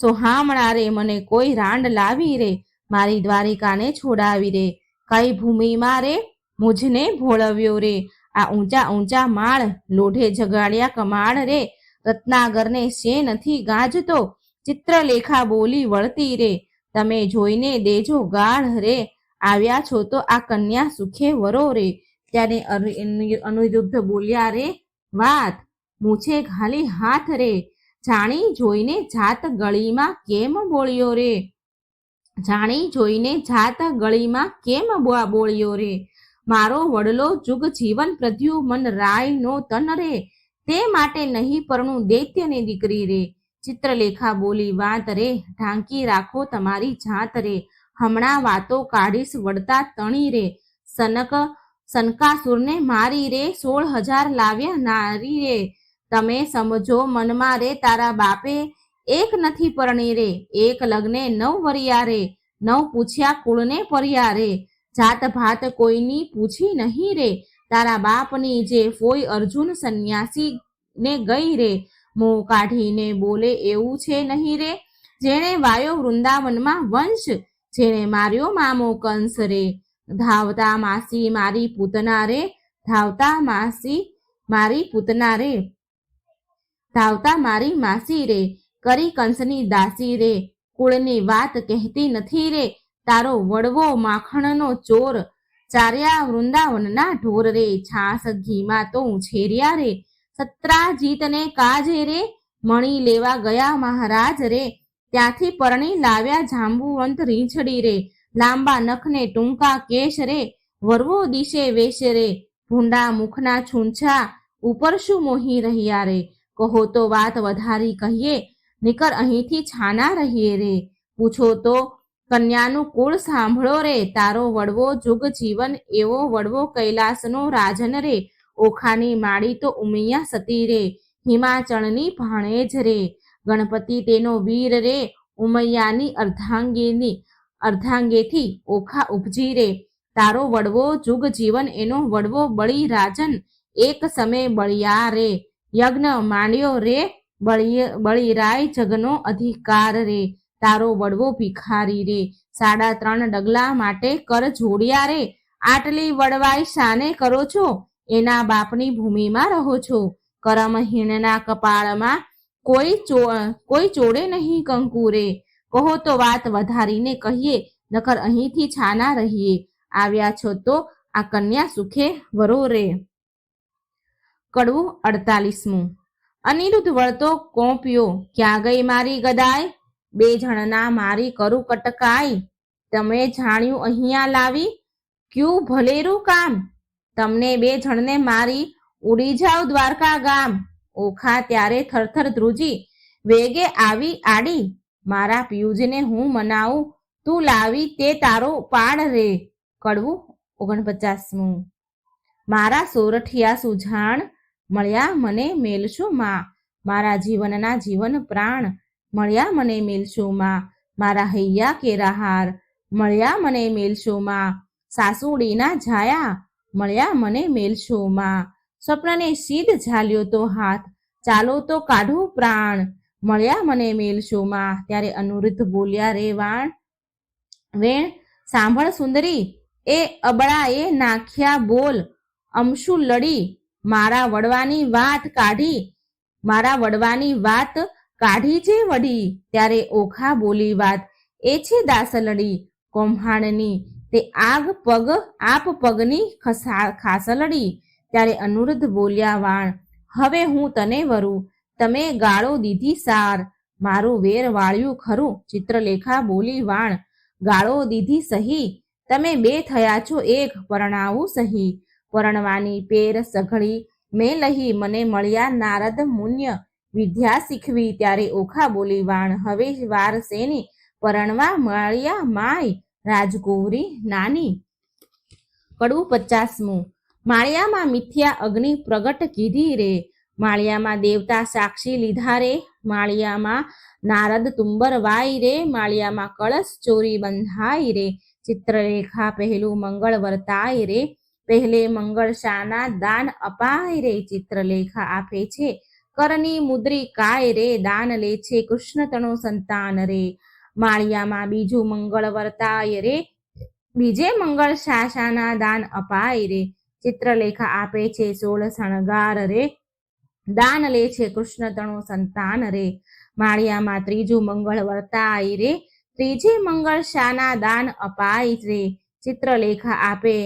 સોહામણા રે, મને કોઈ રાંડ લાવી રે, મારી દ્વારિકાને છોડાવી રે. કઈ ભૂમિમાં રે મુજને ભોળવ્યો રે, આ ઊંચા ઊંચા માળ લોઢે જગાડ્યા કમાડ રે. રત્નાગરને શે નથી ગાજતો, ચિત્રલેખા બોલી વળતી રે, તમે જોઈને દેજો ગાઢ રે, આવ્યા છો તો આ કન્યા સુખે વરો રે. ત્યારે અનિરુદ્ધ બોલ્યા રે વાત, મૂછે ઘાલી હાથ રે, જાણી જોઈને જાત ગળીમાં કેમ બોલ્યો રે. જાણી જોઈને જાત ગળીમાં કેમ બોલ્યો રે. મારો વડલો જુગ જીવન પ્રદ્યુમન રાય નો તન રે, તે માટે નહીં પરણું દૈત્યની દીકરી રે. ચિત્રલેખા બોલી વાત રે, ઢાંકી રાખો તમારી જાત રે, હમણાં વાતો કાઢીશ વળતા તણી રે. સનકાસુરને મારી રે, 16,000 લાવ્યા નારી રે. તમે સમજો મનમાં રે, તારા બાપે એક નથી પરણી રે, એક લગ્ને 9 વરિયા રે, 9 પૂછ્યા કુળને પર્યા રે. જાત ભાત કોઈની પૂછી નહીં રે, તારા બાપની જે ફોઈ અર્જુન સંન્યાસી ને ગઈ રે. મોં કાઢીને બોલે એવું છે નહીં રે, જેણે વાયો વૃંદાવનમાં વંશ, જેણે માર્યો મામો કંસ રે. ધાવતા માસી મારી પૂતના રે, ધાવતા માસી મારી પૂતના રે, ધાવતા મારી માસી રે, કરી કંસની દાસી રે. કુળની વાત કહેતી નથી રે, તારો વડવો માખણનો ચોર, ચાર્યા વૃંદાવનના ઢોર રે. છાસ ઘીમાં તો ઉછેર્યા રે, સત્રાજીતને કાજે રે, મણી લેવા ગયા મહારાજ રે, ત્યાંથી પરણી લાવ્યા જાંબુવંત રીંછડી રે. લાંબા નખને ટૂંકા કેશ રે, વરવો દિશે વેશ રે, ભૂંડા મુખના છૂંછા ઉપર શું મોહી રહ્યા રે. કહો તો વાત વધારી કહીએ, નીકર અહીંથી છાના રહીએ રે. પૂછો તો કન્યાનું કુળ સાંભળો રે, તારો વડવો જુગ જીવન એવો વડવો કૈલાસનો રાજન રે. ઓખાની માળી તો ઉમિયા સતી રે, હિમાચળની ભાણેજ રે. ગણપતિ તેનો વીર રે, ઉમૈયાની અર્ધાંગેથી ઓખા ઉપજી રે. તારો વડવો જુગ જીવન એનો વડવો બળી રાજન, એક સમય બળિયા રે. યજ્ઞ માંડ્યો રે, બળિરાય જગનો અધિકાર રે. તારો વડવો ભિખારી રે, 3.5 ડગલા માટે કર જોડ્યા રે. આટલી વડવાઈ શાને કરો છો, એના બાપની ભૂમિમાં રહો છો. કરમહીનના કપાળમાં કોઈ ચોડે નહીં કંકુ રે. કહો તો વાત વધારીને કહીએ, નકર અહીંથી છાના રહીએ. આવ્યા છો તો આ કન્યા સુખે વરો રે. કડવું 48મું. અનિરુદ્ધ વળતો કોંપ્યો, ક્યાં ગઈ મારી ગદાય? 2 જણના મારી કરું કટકાઈ, તમે જાણ્યું અહીંયા લાવી? ક્યું ભલેરું કામ, તમને 2 જણને મારી ઉડી જાવ દ્વારકા ગામ. ઓખા ત્યારે થરથર ધ્રુજી, વેગે આવી આડી. મારા પિયુજને હું મનાવું, તું લાવી તે તારો પાડ રે. કડવું 49મું. મારા સોરઠિયા સુજાણ, મળ્યા મને મેલશું માં. મારા જીવનના જીવન પ્રાણ, મળ્યા મને મેલશું માં. મારા હૈયા કેરાહાર, મળ્યા મને મેલશું માં. સાસુડીના જાયા, મળ્યા મને મેલશું માં. સ્વપ્નને સીધ ઝાલ્યો તો હાથ, ચાલો તો કાઢું પ્રાણ. મળ્યા મને મેલશું માં. ત્યારે અનિરુદ્ધ બોલ્યા રે વેણ, સાંભળ સુંદરી, એ અબળાએ નાખ્યા બોલ. અમશું લડી, મારા વડવાની વાત કાઢી જે વડી. ત્યારે ઓખા બોલી વાત, એ છે દાસલડી કોમ્હાણની, તે આપ પગની ખાસલડી. ત્યારે અનિરુદ્ધ બોલ્યા વાણ, હવે હું તને વરું, તમે ગાળો દીધી સાર. મારું વેર વાળ્યું ખરું. ચિત્રલેખા બોલી વાણ, ગાળો દીધી સહી, તમે 2 થયા છો એક, પરણાવું સહી. પરણવાની પેર સઘળી મેં લહી, મને મળ્યા નારદ મુન્ય, વિદ્યા શીખવી. ત્યારે ઓખા બોલી વાણ, હવે વાર શેની, પરણવા મળ્યા માય રાજકુંવરી નાની. કડવું 50મું. માળિયામાં મિથ્યા અગ્નિ પ્રગટ કીધી રે, માળિયામાં દેવતા સાક્ષી લીધા રે. માળિયામાં નારદ તુંબર વાય રે, માળિયામાં કળશ ચોરી બંધાય રે. ચિત્રલેખા પહેલું મંગળ વર્તાય રે, પહેલે મંગળ શાના દાન અપાય રે. ચિત્રલેખા આપે છે કરની મુદ્રિકાય રે, દાન લે છે કૃષ્ણ તણો સંતાન રે. માળિયામાં બીજું મંગળ વર્તાય રે, બીજે મંગળ શાના દાન અપાય રે. ચિત્રલેખા આપે છે 16 શણગાર રે, દાન લે છે કૃષ્ણ તણો સંતાન રે. માળિયામાં ત્રીજું મંગળ વર્તાય રે, ત્રીજે મંગળ શાના દાન અપાય રે. ચિત્રલેખા આપે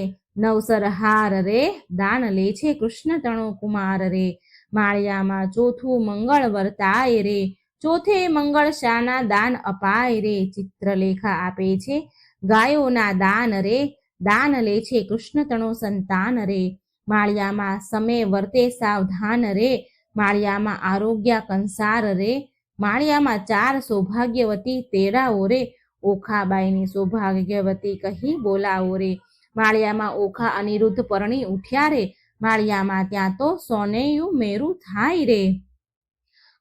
9 સરહાર રે, દાન લે છે કૃષ્ણ તણો કુમાર રે. માળિયામાં ચોથું મંગળ વર્તાય રે, ચોથે મંગળ શાના દાન અપાય રે. ચિત્રલેખા આપે છે ગાયોના દાન રે, દાન લે છે કૃષ્ણ તણો સંતાન રે. માળિયામાં સમય વર્તે સાવધાન રે, માળિયામાં આરોગ્ય કંસાર રે. માળિયામાં 4 સૌભાગ્યવતી તેડાઓ રે, ઓખાબાઈની સૌભાગ્યવતી કહી બોલાવો રે. માળિયામાં ઓખા અનિરુદ્ધ પરણી ઉઠ્યા રે, માળિયામાં ત્યાં તો સોનેયું મેરું થાય રે.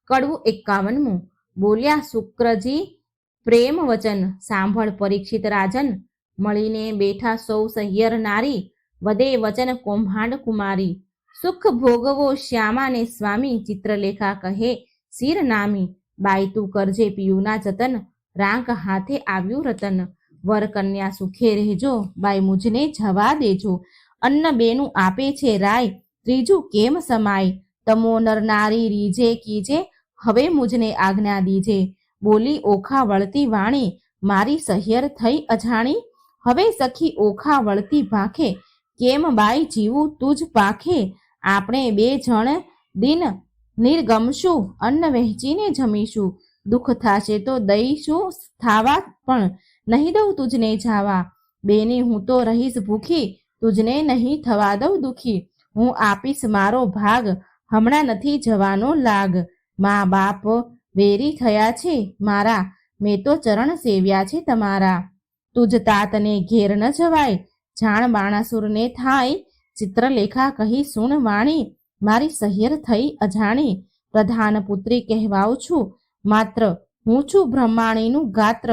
કડવું 51મું. બોલ્યા શુક્રજી પ્રેમ વચન, સાંભળ પરીક્ષિત રાજન. મળીને બેઠા સૌ સહિયર નારી, વદે વચન કૌભાંડ કુમારી. સુખ ભોગવો શ્યામાને સ્વામી, ચિત્રલેખા કહે શિર નામી. બાઈ તું કરજે પિયુના જતન, રાંક હાથે આવ્યું રતન. વર કન્યા સુખે રહેજો, બાઈ મુજને જવા દેજો. અન્ન બેનું આપે છે રાય, ત્રીજું કેમ સમાય. તમો નર નારી રીજે કીજે, હવે મુજને આજ્ઞા દીજે. બોલી ઓખા વળતી વાણી, મારી સહિયર થઈ અજાણી. હવે સખી ઓખા વળતી ભાખે, કેમ બાઈ જીવું તુજ પાખે. આપણે 2 જણ દિન નિર્ગમશું, અન્ન વહેંચીને જમીશું. દુઃખ થાશે તો દઈશું થાવા, પણ નહીં દઉં તુજને જાવા. બેની હું તો રહીશ ભૂખી, તુજને નહીં થવા દઉં દુખી, હું આપીશ મારો ભાગ, હમણાં નથી જવાનો લાગ. મા બાપ વેરી થયા છે મારા, મેં તો ચરણ સેવ્યા છે તમારા. તુજ તાતને ઘેર ન જવાય, જાણ બાણાસુરને થાય, ચિત્રલેખા કહી સુણ વાણી, મારી સહિયર થઈ અજાણી. પ્રધાન પુત્રી કહેવાઉં છું માત્ર, હું છું બ્રહ્માણીનું ગાત્ર.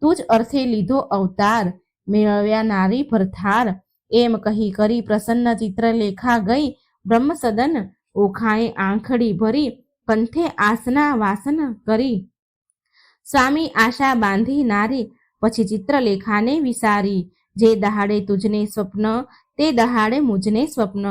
તું જ અર્થે લીધો અવતાર, મેળવ્યા નારી ભરથાર. એમ કહી કરી પ્રસન્ન ચિત્રલેખા ગઈ બ્રહ્મસદન, ઓખાએ આંખડી ભરી, કંઠે આસના વાસન કરી. સ્વામી આશા બાંધી નારી, પછી ચિત્રલેખાને વિસારી, જે દહાડે તુજને સ્વપ્ન, તે દહાડે મુજને સ્વપ્ન.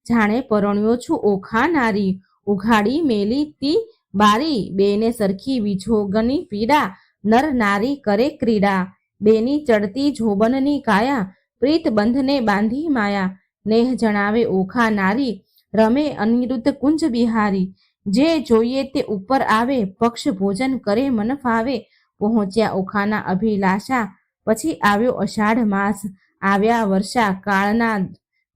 જાણે પરણ્યો છું ઓખા નારી, ઉઘાડી મેલી તી બારી. બેને સરખી વિજોગની પીડા, નર નારી કરે ક્રીડા. બેની ચડતી જોબનની કાયા, પ્રીત બંધને બાંધી માયા. નેહ જણાવે ઓખા નારી, રમે અનિરુદ્ધ કુંજ બિહારી. જે જોઈએ તે ઉપર આવે, પક્ષ ભોજન કરે મન ફાવે. પહોંચ્યા ઓખાના અભિલાષા, પછી આવ્યો અષાઢ માસ. આવ્યા વર્ષા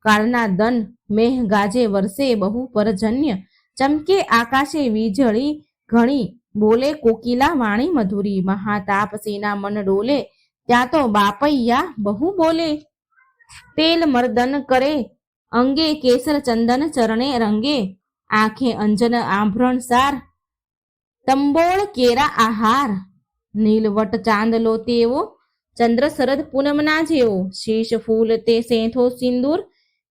કાળના દન, મેહ ગાજે વરસે બહુ પરજન્ય. ચમકે આકાશે વીજળી ઘણી, બોલે કોકિલા વાણી મધુરી. મહાતાપસીના મન ડોલે, ત્યાં તો બાપૈયા બહુ બોલે. તેલ મર્દન કરે અંગે, કેસર ચંદન ચરણે રંગે. આંખે અંજન આભરણ સાર, તંબોળ કેરા આહાર. નીલવટ ચાંદલો તેવો, ચંદ્ર શરદ પૂનમના જેવો. શીશ ફૂલ તે સેંથો સિંદૂર,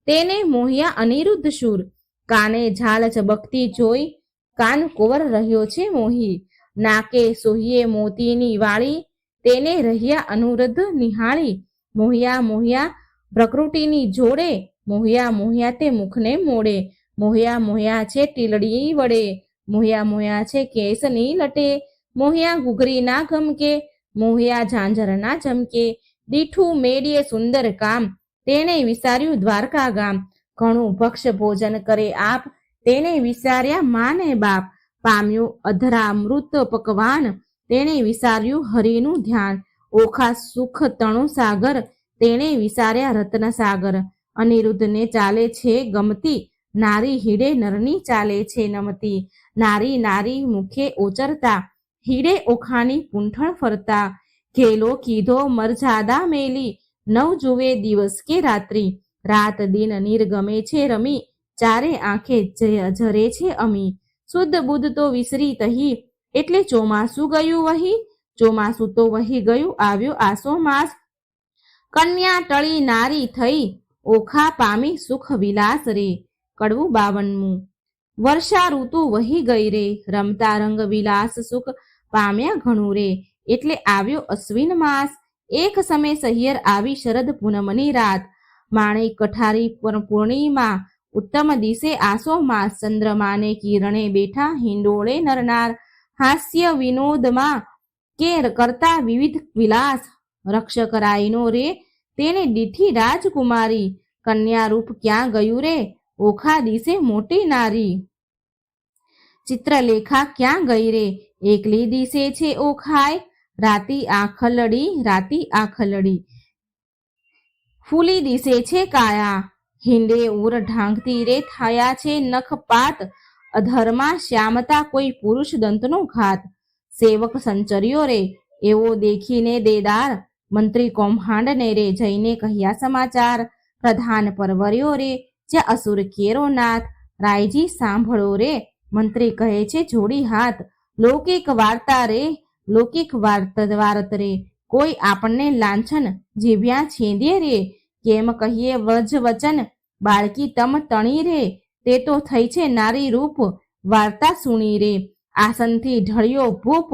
તેને મોહ્યા અનિરુદ્ધ શૂર. કાને ઝાલ ઝબકતી જોઈ, કાન કોવર રહ્યો છે મોહી. નાકે સોહીએ મોતીની વાળી, તેને રહ્યા અનુરુદ્ધ નિહાળી. મોહ્યા મોહ્યા પ્રકૃતિની જોડે, મોહ્યા મોહ્યા તે મુખને મોડે. મોહ્યા મોહ્યા છે ટીલડી વડે, મોહ્યા મોહ્યા છે કેસની લટે. મોહ્યા ઘૂઘરી ના ગમકે, મોહ્યા ઝાંઝર ના ચમકે. દીઠું મેડીએ સુંદર કામ, તેને વિચાર્યું દ્વારકા ગામ. ઘણું ભક્ષ ભોજન કરે આપ, તેને વિચાર્યા માને બાપ. પામ્યું અધરામૃત પકવાન, તેને વિચાર્યું હરિનું ધ્યાન. ઓખા સુખ તણુ સાગર, તેને વિચાર્યા રત્ન સાગર. અનિરુદ્ધને ચાલે છે ગમતી, નારી હીડે નરની ચાલે છે નમતી. નારી નારી મુખે ઓચરતા, હીડે ઓખાની પૂંઠણ ફરતા. ઘેલો કીધો મરજાદા મેલી, નવ જુએ દિવસ કે રાત્રિ. રાત દિન નિર્ગમે છે રમી, ચારે આંખે ઝરે છે અમી. શુદ્ધ બુદ્ધ તો વિસરી તહી, એટલે ચોમાસું ગયું વહી. ચોમાસું તો વહી ગયું, આવ્યો આસો માસ. કન્યા ટળી નારી થઈ, ઓખા પામી સુખ વિલાસ રે. કડવું 52. વર્ષા ઋતુ વહી ગઈ રે, રમતા રંગ વિલાસ સુખ પામ્યા ઘણું રે. એટલે આવ્યો અશ્વિન માસ, એક સમય સહિયર આવી શરદ પૂનમની રાત. માણેક કઠારી પૂર્ણિમા, ઉત્તમ દિશે આસો માસ. ચંદ્રમાને કિરણે બેઠા હિંડોળે નરનાર, હાસ્ય વિનોદમાં કે કરતા વિવિધ વિલાસ. રક્ષક રાયનો રે, તેને દીઠી રાજકુમારી. કન્યા રૂપ ક્યાં ગયું રે, ઓખા દિશે મોટી નારી. ચિત્રલેખા ક્યાં ગઈ રે, એકલી દિશે છે ઓખાય. રાતી આખલડી, રાતી આખલડી, ફૂલી દિશે છે કાયા. હિંડે ઉર ઢાંકતી રે, થયા છે નખપાત. અધરમાં શ્યામતા કોઈ પુરુષ દંતનો ઘાત. સેવક સંચર્યો રે, એવો દેખીને દેદાર. મંત્રી કૌભાંડને રે, જઈને કહ્યા સમાચાર. પ્રધાન પરવર્યો રે, જ્યાં અસુર કેરો નાથ. રાયજી સાંભળો રે, મંત્રી કહે છે જોડી હાથ. લૌકિક વાર્તા રે, લૌકિક વાર્ત રે, કોઈ આપણને લાંછન જીવ્યા છેદે રે. કેમ કહીએ વ્રજ વચન, બાળકી તમ તણી રે. તે તો થઈ છે નારી રૂપ, વાર્તા સુણી રે. આસનથી ઢળ્યો ભૂપ,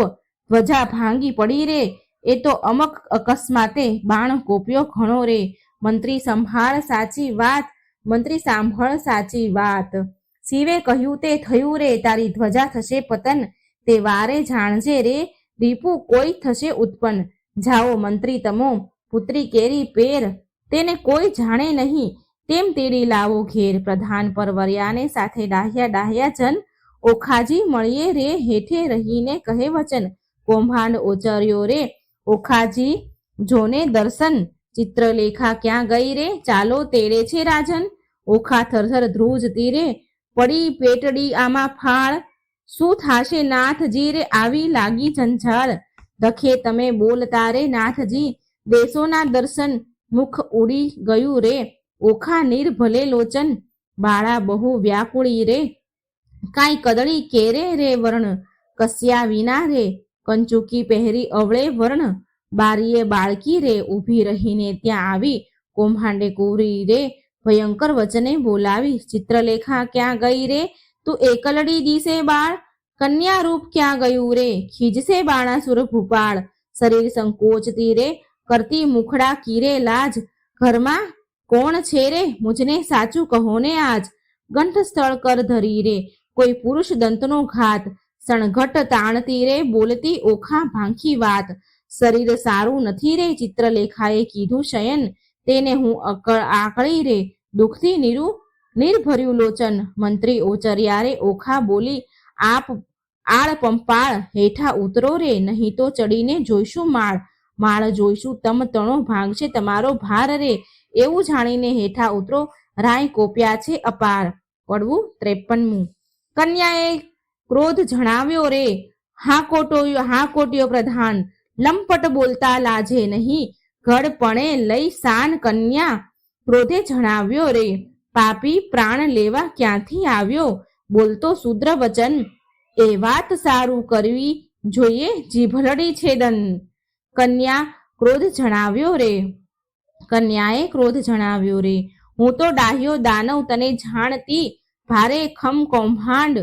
ધ્વજા ભાંગી પડી રે. એ તો અમક અકસ્માતે બાણ કોપ્યો ઘણો રે. મંત્રી સંભાળ સાચી વાત, મંત્રી સાંભળ સાચી વાત. શિવે કહ્યું તે થયું રે, તારી ધ્વજા થશે પતન. તે વારે જાણજે રે, રીપુ કોઈ થશે ઉત્પન્ન. જાઓ મંત્રી તમો, પુત્રી કેરી પેર. તેને કોઈ જાણે નહીં, તેમ તેડી લાવો ઘેર. પ્રધાન પરવર્યાને સાથે ડાહ્યા જન, ઓખાજી મળીએ રે, હેઠે રહીને કહે વચન. કૌભાંડ ઓચર્યો રે, ઓખાજી જોને દર્શન. ચિત્રલેખા ક્યાં ગઈ રે? ચાલો તેડે છે રાજન. ઓખા થરથર ધ્રુજ તીરે પડી પેટડી આમાં ફાળ. શું થાશે નાથજી રે આવી લાગી જંજાળ. દખે તમે બોલતા રે નાથજી દેશોના દર્શન. મુખ ઉડી ગયું રે ઓખા નિર્ભલે લોચન. બાળા બહુ વ્યાકુળી રે કાંઈ કદળી કેરે રે વર્ણ. કસ્યા વિના રે કંચુકી પહેરી અવળે વર્ણ. બારીએ બાળકી રે ઊભી રહીને ત્યાં આવી કૌભાંડે કુરી રે ભયંકર વચને બોલાવી. ચિત્રલેખા ક્યાં ગઈ રે? તું એકલડી દિશે બાળ. કન્યા રૂપ ક્યાં ગયું રે? ખીજશે બાણાસુર ભૂપાળ. શરીર સંકોચતી રે કરતી મુખડા કીરે લાજ. ઘરમાં કોણ છે રે મુજને સાચું કહો ને આજ. ગંઠ સ્થળ કર ધરી રે કોઈ પુરુષ દંતનો ઘાત. સણઘટ તાણતી રે બોલતી ઓખા ભાંખી વાત. શરીર સારું નથી રે ચિત્રલેખાએ કીધું શયન. તેને હું આકળી રે દુઃખથી નિર્ભર્યું લોચન. મંત્રી ઓચર્યા રે ઓખા બોલી આપ આળ પંપાળ. હેઠા ઉતરો રે નહીં તો ચડીને જોઈશું માળ. માળ જોઈશું તમ તણો ભાંગશે તમારો ભાર રે. એવું જાણીને હેઠા ઉતરો રાય કોપ્યા છે અપાર. પડવું 53મું. કન્યાએ ક્રોધ જણાવ્યો રે હા કોટ્યો પ્રધાન. લંપટ બોલતા લાજે નહીં ઘડપણે લઈ શાન. કન્યા ક્રોધે જણાવ્યો રે પાપી પ્રાણ લેવા ક્યાંથી આવ્યો. બોલતો શુદ્ર વચન એ વાત સારું કરવી જોઈએ જીભલડી છેદન. કન્યાએ ક્રોધ જણાવ્યો રે હું તો ડાહ્યો દાનવ તને જાણતી. ભારે ખમ કૌભાંડ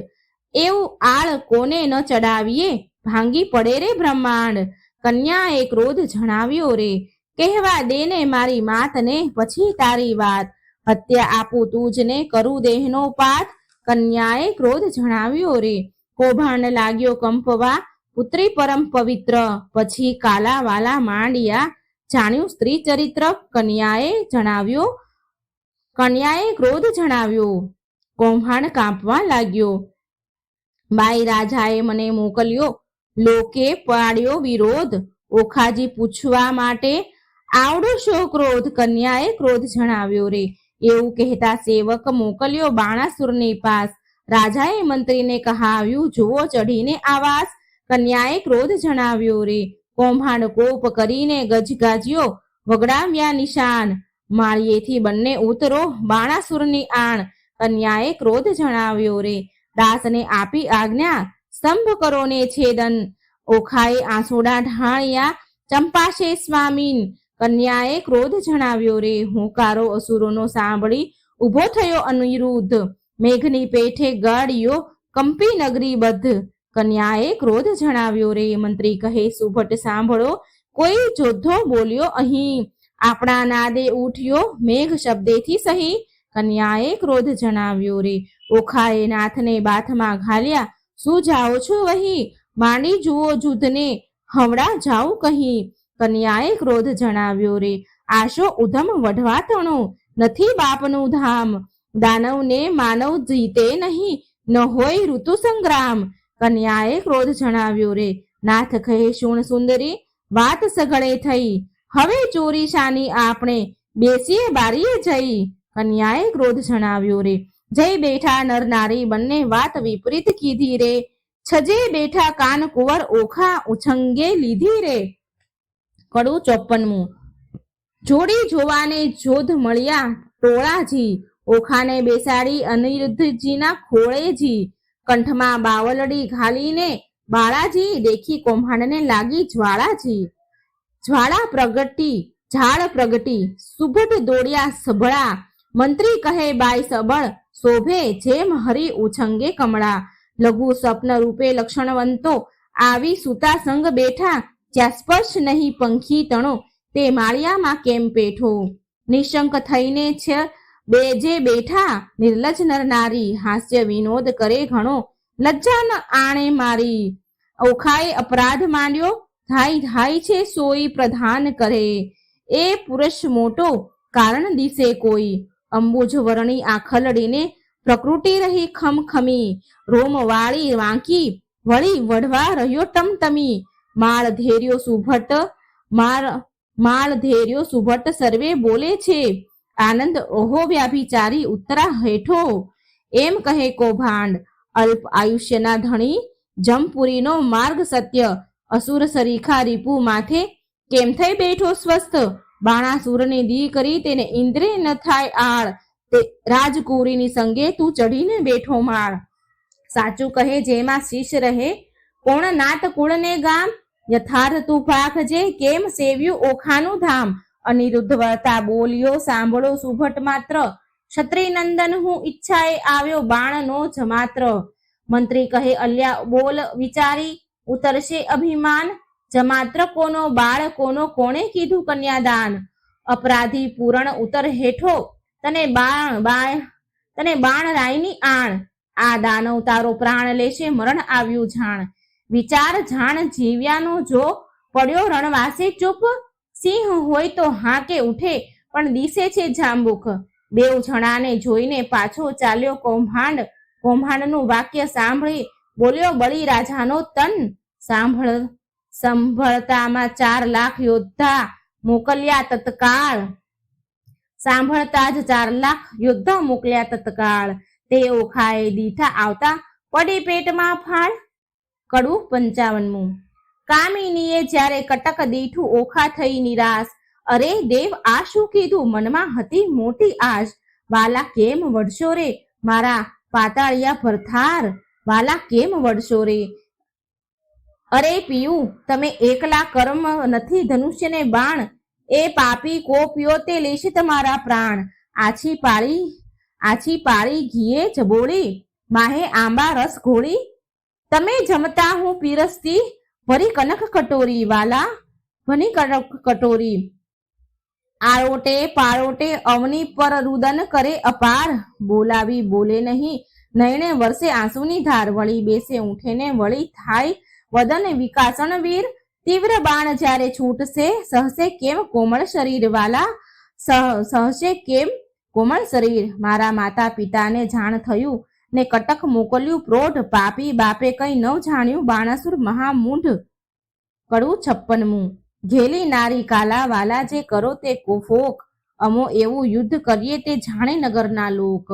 એવું આળ કોને ન ચડાવીએ ભાંગી પડે રે બ્રહ્માંડ. કન્યાએ ક્રોધ જણાવ્યો રે કહેવા દે ને મારી માતને પછી તારી વાત. હત્યા આપું તુજને કરું દેહનો પાત. કન્યાએ ક્રોધ જણાવ્યો રે કૌભાંડ લાગ્યો કંપવા પુત્રી પરમ પવિત્ર. પછી કાલા વાલા માંડ્યા જાણ્યું સ્ત્રી ચરિત્ર. કન્યાએ ક્રોધ જણાવ્યો કૌભાંડ કાંપવા લાગ્યો. બાઈ રાજાએ મને મોકલ્યો લોકે પાડ્યો વિરોધ. ઓખાજી પૂછવા માટે આવડો શો ક્રોધ. કન્યાએ ક્રોધ જણાવ્યો રે એવું કહેતા સેવક મોકલ્યો બાણાસુરની પાસ. રાજાએ મંત્રીને કહાવ્યું જુઓ ચઢીને આવાસ. કન્યાએ ક્રોધ જણાવ્યો રે કૌભાંડ કોપ કરીને ગજગાજ્યો વગડાવ્યા નિશાન. માળિયેથી બંને ઉતરો બાણાસુરની આણ. કન્યાએ ક્રોધ જણાવ્યો રે દાસને આપી આજ્ઞા સ્તંભ કરો ને છેદન. ઓખાએ આંસુડા ઢાળ્યા ચંપાશે સ્વામીન. કન્યાએ ક્રોધ જણાવ્યો રે હુંકારો અસુરોનો સાંભળી ઊભો થયો અનિરુદ્ધ. મેઘની પેઠે ગાળ્યો કંપી નગરી બદ્ધ. કન્યાએ ક્રોધ જણાવ્યો રે મંત્રી કહે સુભટ સાંભળો કોઈ જોધો બોલ્યો અહીં. આપણા નાદે ઉઠ્યો મેઘ શબ્દેથી સહી. કન્યાએ ક્રોધ જણાવ્યો રે ઓખાએ નાથને બાથમાં ઘાલ્યા શું જાઓ છો વહી. માંડી જુઓ જુધને હવડા જાઉં કહી. કન્યાએ ક્રોધ જણાવ્યો રે આશો ઉધમ વઢવા તણો નથી બાપનું ધામ. દાનવને માનવ જીતે નહીં ન હોય ઋતુ સંગ્રામ. કન્યાએ ક્રોધ જણાવ્યો રે નાથ કહે શુણ સુંદરી વાત સઘળે થઈ. હવે ચોરી શાની આપણે બેસીએ બારીએ જઈ. કન્યાએ ક્રોધ જણાવ્યો રે જઈ બેઠા નર નારી બંને વાત વિપરીત કીધી રે. છજે બેઠા કાન કુંવર ઓખા ઉછંગે લીધી રે. કડું 54મું. જોડી જોવાને જોધ મળ્યા ટોળાજી. ઓખાને બેસાડી અનિરુદ્ધજીના ખોળેજી. કંઠમાં બાવલડી ઘાલીને બાળાજી દેખી કૌભાંડને લાગી જ્વાળાજી. ઝાડ પ્રગટી સુભટ દોડ્યા સબળા. મંત્રી કહે બાઈ સબળ શોભે જેમ હરી ઉછંગે કમળા. લઘુ સ્વપ્ન રૂપે લક્ષણવંતો આવી સુતા સંગ બેઠા. જ્યાં સ્પર્શ નહીં પંખી તણો તે માળિયામાં કેમ પેઠો. નિશંક થઈને છે જે બેઠા નિર્લજ નર નારી. હાસ્ય વિનોદ કરે ઘણો લજ્જા ન આણે મારી. ઓખાએ અપરાધ માંડ્યો ધાઈ છે સોઈ પ્રધાન કરે. એ પુરુષ મોટો કારણ દિશે કોઈ. અંબુજ વર્ણી આખલડીને પ્રકૃતિ રહી ખમખમી. રોમ વાળી વાંકી વળી વઢવા રહ્યો ટમટમી. માળ ધેર્યો સુભટ માળ ધેર્યો સુભટ સર્વે બોલે છે, આનંદ ઓહો વ્યાભિચારી ઉત્તરા હેઠો. એમ કહે કૌભાંડ અલ્પ આયુષ્યના ધણી, જમપુરીનો માર્ગ સત્ય, અસુર સરીખા રીપુ માથે કેમ થઈ બેઠો સ્વસ્થ. બાણાસુરને દી કરી તેને ઇન્દ્રે ન થાય આળ, તે રાજકુરીની સંગે તું ચઢીને બેઠો માળ. સાચું કહે જેમાં શીશ રહે, કોણ નાત કુળને ગામ, યથાર્થ તું ભાખજે કેમ સેવ્યું ઓખાનું ધામ. અનિરુદ્ધ વળતા બોલ્યો સાંભળો સુભટ માત્ર, ક્ષત્રિય નંદન હું ઈચ્છાએ આવ્યો બાણનો જ માત્ર. મંત્રી કહે અલ્યા બોલ વિચારી, ઉતરશે અભિમાન, જમાત્ર કોનો બાળ કોનો કોણે કીધું કન્યાદાન. અપરાધી પૂરણ ઉતર હેઠો, તને બાણ રાયની આણ, આ દાનવ તારો પ્રાણ લેશે મરણ આવ્યું જાણ. વિચાર જાણ જીવ્યાનો જો, પડ્યો રણવાસે ચૂપ, સિંહ હોય તો હાકે ઉઠે પણ દિશે છે જાંબુક. બેઉ જણાને જોઈને પાછો ચાલ્યો કૌભાંડ, કૌભાંડનું વાક્ય સાંભળી બોલ્યો બળી રાજાનો તન. સાંભળતામાં 4 લાખ યોદ્ધા મોકલ્યા તત્કાળ, સાંભળતા જ 4 લાખ યોદ્ધા મોકલ્યા તત્કાળ. તે ઓખાએ દીઠા આવતા પડી પેટમાં ફાળ. કડું 55. કામિનીએ જ્યારે કટક દીઠું ઓખા થઈ નિરાશ, અરે દેવ આ શું કીધું મનમાં હતી મોટી આશ. વાલા કેમ વળશો રે મારા પાતાળિયા ભરથાર, વાલા કેમ વળશો રે. અરે પિયું તમે એકલા કર્મ નથી ધનુષ્યને બાણ, એ પાપી કોપ્યો તે લેશે તમારા પ્રાણ. આછી પાળી ઘીએ જબોળી, માહે આંબા રસ ઘોળી, તમે જમતા હું પીરસતી ભરી કનક કટોરી. વાલા ભની કનક કટોરી, આળોટે પાળોટે અવની પર રુદન કરે અપાર. બોલાવી બોલે નહીં, નયણે વરસે આંસુની ધાર, વળી બેસે ઊંઠે ને વળી થાય વદન વિકાસણ વીર. તીવ્ર બાણ જ્યારે છૂટશે સહશે કેમ કોમળ શરીર, વાલા સહશે કેમ કોમળ શરીર. મારા માતા પિતાને જાણ થયું ને કટક મોકલ્યું પ્રોઢ, પાપી બાપે કઈ ન જાણ્યું બાણાસુર મહામૂઢ. કડું 56. ઘેલી નારી કાલા, વાલા જે કરો તે કોફોક, અમો એવું યુદ્ધ કરીએ તે જાણે નગરના લોક.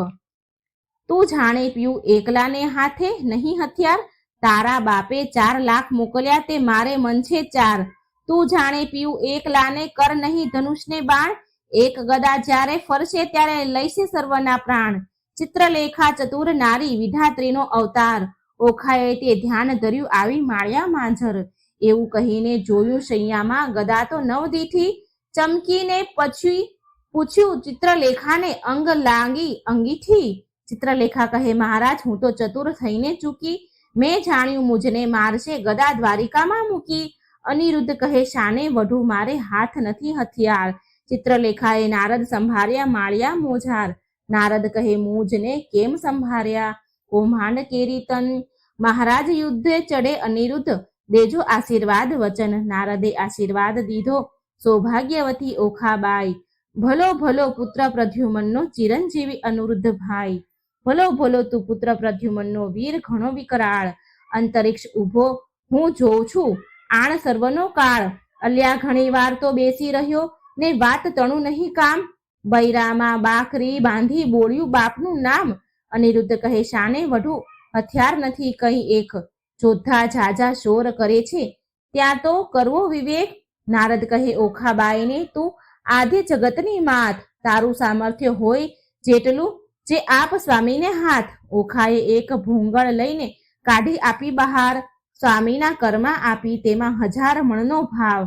તું જાણે પીયું એકલાને હાથે નહીં હથિયાર, તારા બાપે 4 લાખ મોકલ્યા તે મારે મન છે 4. તું જાણે પીયું એકલાને કર નહીં ધનુષને બાણ, એક ગદા જ્યારે ફરશે ત્યારે લઈશે સર્વના પ્રાણ. ચિત્રલેખા ચતુર નારી વિધાત્રીનો અવતાર, ઓખાએ તે ધ્યાન ધર્યું આવી માળ્યા માંઝર. એવું કહીને જોયું શૈયામાં ગદા તો 9 દીઠી, ચમકીને પછી પૂછ્યું ચિત્રલેખાને અંગ લાગી અંગીઠી. ચિત્રલેખા કહે મહારાજ હું તો ચતુર થઈને ચૂકી, મેં જાણ્યું મુજને મારશે ગદા દ્વારિકામાં મૂકી. અનિરુદ્ધ કહે શાને વઢું મારે હાથ નથી હથિયાર. ચિત્રલેખાએ નારદ સંભાળ્યા માળ્યા મોજાર. નારદ કહે મુજને કેમ સંભાળ્યા કૌભાંડ કેરી તન. મહારાજ યુદ્ધે ચડે અનિરુદ્ધ, દેજો આશીર્વાદ વચન. નારદે આશીર્વાદ દીધો સૌભાગ્યવતી ઓખાબાઈ. ભલો ભલો પુત્ર પ્રદ્યુમનનો ચિરંજીવી અનિરુદ્ધ ભાઈ. ભલો ભલો તું પુત્ર પ્રદ્યુમનનો વીર ઘણો વિકરાળ. અંતરિક્ષ ઊભો હું જોઉં છું આણ સર્વનો કાળ. અલ્યા ઘણી વાર તો બેસી રહ્યો ને વાત તણું નહીં કામ. બૈરામાં બાકરી બાંધી બોલ્યું બાપનું નામ. અનિરુદ્ધ કહે શાને વઢું હથિયાર નથી કઈ એક, જોધા ઝાઝા શોર કરે છે ત્યાં તો કરવો વિવેક. નારદ કહે ઓખાબાઈને તું આધે જગતની માત, તારું સામર્થ્ય હોય જેટલું જે આપ સ્વામીને હાથ. ઓખાએ એક ભૂંગળ લઈને કાઢી આપી બહાર, સ્વામીના કર્મા આપી તેમાં 1000 મણનો ભાવ.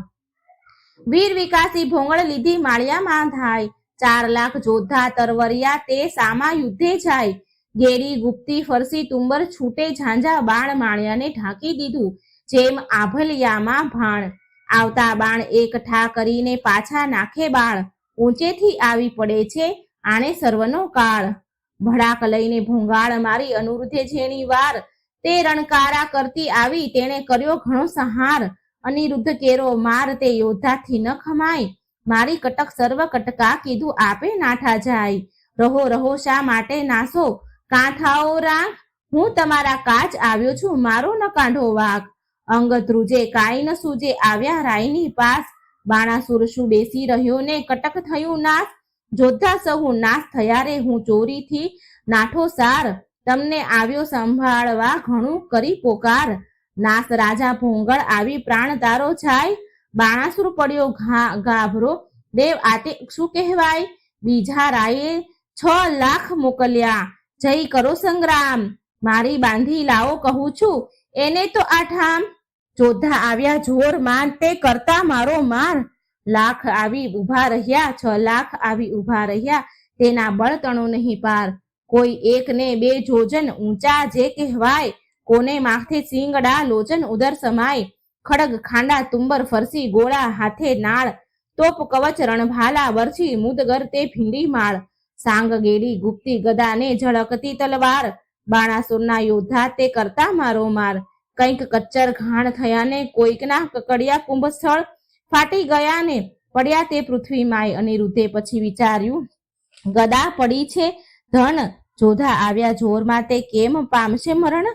વીર વિકાસી ભોંગળ લીધી માળિયામાં થાય, 4 લાખ જોધા તરવરિયા તે સામા યુદ્ધે જાય. ગેરી ગુપ્તી ફરસી તુંબર છૂટે ઝાંઝા બાણ, માળિયાને ઢાંકી દીધું જેમ આભલિયામાં ભાણ. આવતા બાણ એક ઠા કરીને પાછા નાખે બાળ, ઊંચેથી આવી પડે છે આણે સર્વનો કાળ. ભડાક લઈને ભૂંગાળ મારી અનિરુદ્ધે જેણી વાર, તે રણકારા કરતી આવી તેણે કર્યો ઘણો સંહાર. અનિરુદ્ધ કેરો માર તે યોદ્ધાથી ન ખમાય, મારી કટક સર્વ કટકા કીધું આપે નાઠા જાય. રહો રહો શા માટે નાસો કાંઠાઓ રાખ, હું તમારા કાચ આવ્યો છું મારો ન કાંઢો વાક. અંગ ધ્રુજે કાંઈ ન સૂજે આવ્યા રાયની પાસ, બાણાસુર શું બેસી રહ્યો ને કટક થયું નાશ, જોધા સહુ નાશ થયા રે હું ચોરીથી નાઠો સાર, તમને આવ્યો સંભાળવા ઘણું કરી પોકાર, નાસ રાજા ભોંગળ આવી પ્રાણ તારો જાય, બાણાસુર પડ્યો ગાભરો દેવ આતે શું કહેવાય, બીજા રાયે 6 લાખ મોકલ્યા, જય કરો સંગ્રામ, મારી બાંધી લાવો કહું છું એને તો આ ઠામ, જોધા આવ્યા જોર માન તે કરતા મારો માર, લાખ આવી ઉભા રહ્યા 6 લાખ આવી ઉભા રહ્યા, તેના બળતણો નહીં પાર, કોઈ એક ને 2 જોજન ઊંચા જે કહેવાય, કોને માથે સિંગડા લોચન ઉદર સમાય, ખડગ ખાંડા તુંબર ફરસી ગોળા હાથે નાળ, તોપ કવચ રણભાલા વરછી મુદગર તે ભીંડી માળ, સાંગ ગેડી ગુપ્તી ગદાને ઝળકતી તલવાર, બાણાસુરના યોદ્ધા તે કરતા મારો માર, કંઈક કચ્ચર ઘાણ થયા ને કોઈકના કકડિયા કુંભ સ્થળ ફાટી ગયા ને પડ્યા તે પૃથ્વી માય, અનિરુદ્ધે પછી વિચાર્યું ગદા પડી છે ધન, જોધા આવ્યા જોરમાં તે કેમ પામશે મરણ,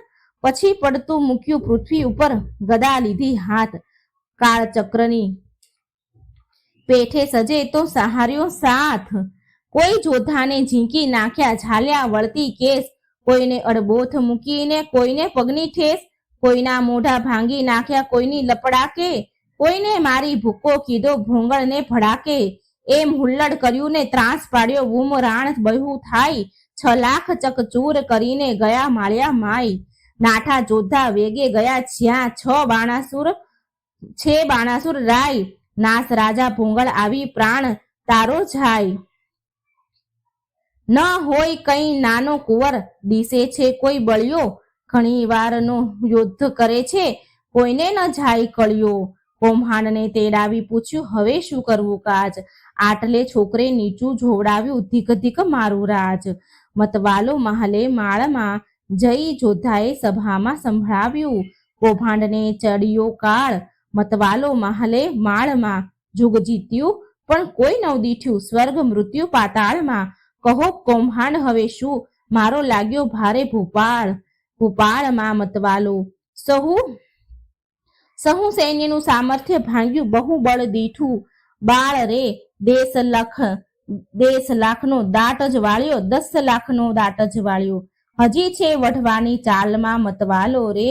પછી પડતું મૂક્યું પૃથ્વી ઉપર ગદા લીધી હાથ, કાળ ચક્રની પેઠે સજે તો સહાર્યો સાથ, કોઈ જોધાને ઝીંકી નાખ્યા ઝાલ્યા વળતી કેસ, કોઈને અડબોથ મૂકીને કોઈને પગની ઠેસ, કોઈના મોઢા ભાંગી નાખ્યા કોઈની લપડાકે, કોઈને મારી ભૂકો કીધો ભોંગળને ભડાકે, એમ હુલ્લડ કર્યું ને ત્રાસ પાડ્યો બૂમરાણ બહુ થાય, 6 લાખ ચકચૂર કરીને ગયા માળ્યા માય, નાઠા જોધા વેગે ગયા જ્યાં 6 બાણાસુર રાય, નાસ રાજા ભોંગળ આવી પ્રાણ તારો જાય, ન હોય કઈ નાનો કુંવર દિશે છે કોઈ બળ્યો, ઘણી વારનો યુદ્ધ કરે છે કોઈને ન જાય કળ્યો, કૌભાંડને તેડાવી પૂછ્યું હવે શું કરવું કાજ, આટલે છોકરે નીચું જોવડાવ્યું ધીક ધીક મારું રાજ, મતવાલો મહાલે માળમાં જઈ જોધાએ સભામાં સંભળાવ્યું, કૌભાંડને ચડ્યો કાળ, મતવાલો મહાલે માળમાં, જુગ જીત્યું પણ કોઈ નવ દીઠ્યું, સ્વર્ગ મૃત્યુ પાતાળમાં, કહો કૌભાંડ હવે શું મારો લાગ્યો ભારે ભૂપાળ, ભૂપાળમાં મતવાલો સહુ સૈન્યનું સામર્થ્ય ભાંગ્યું બહુ બળ દીઠું, બાળ રે 10 લાખનો દાટ જ વાળ્યો, 10 લાખનો દાટ જ વાળ્યો, હજી છે વઢવાની ચાલમાં મતવાલો રે,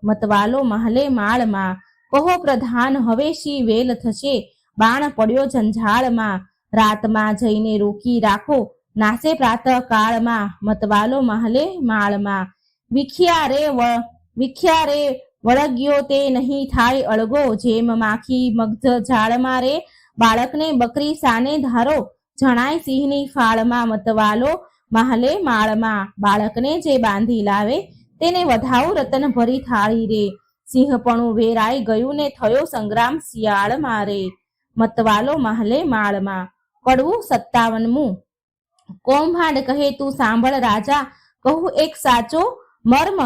મતવાલો મહલે માળમાં, કહો પ્રધાન હવે શી વેલ થશે, બાણ પડ્યો જંજાળમાં, રાતમાં જઈને રોકી રાખો નાસે પ્રાતઃ કાળમાં, મતવાલો મહલે માળમાં, વિખ્યા રે વળગ્યો તે નહીં થાય અળગો, જેમ માખી મગધ ઝાડમાં રે બાળકને બકરી સાને ધારો, જણાય સિંહની ફાળમાં, મતવાલો મહલે માળમાં, બાળકને જે બાંધી લાવે તેને વધાવું રતન ભરી થાળી રે, સિંહપણું વેરાઈ ગયું ને થયો સંગ્રામ શિયાળ મારે, મતવાલો મહલે માળમાં. કડવું 57મું. કૌભાંડ કહે તું સાંભળ રાજા, કહું એક સાચો મર્મ,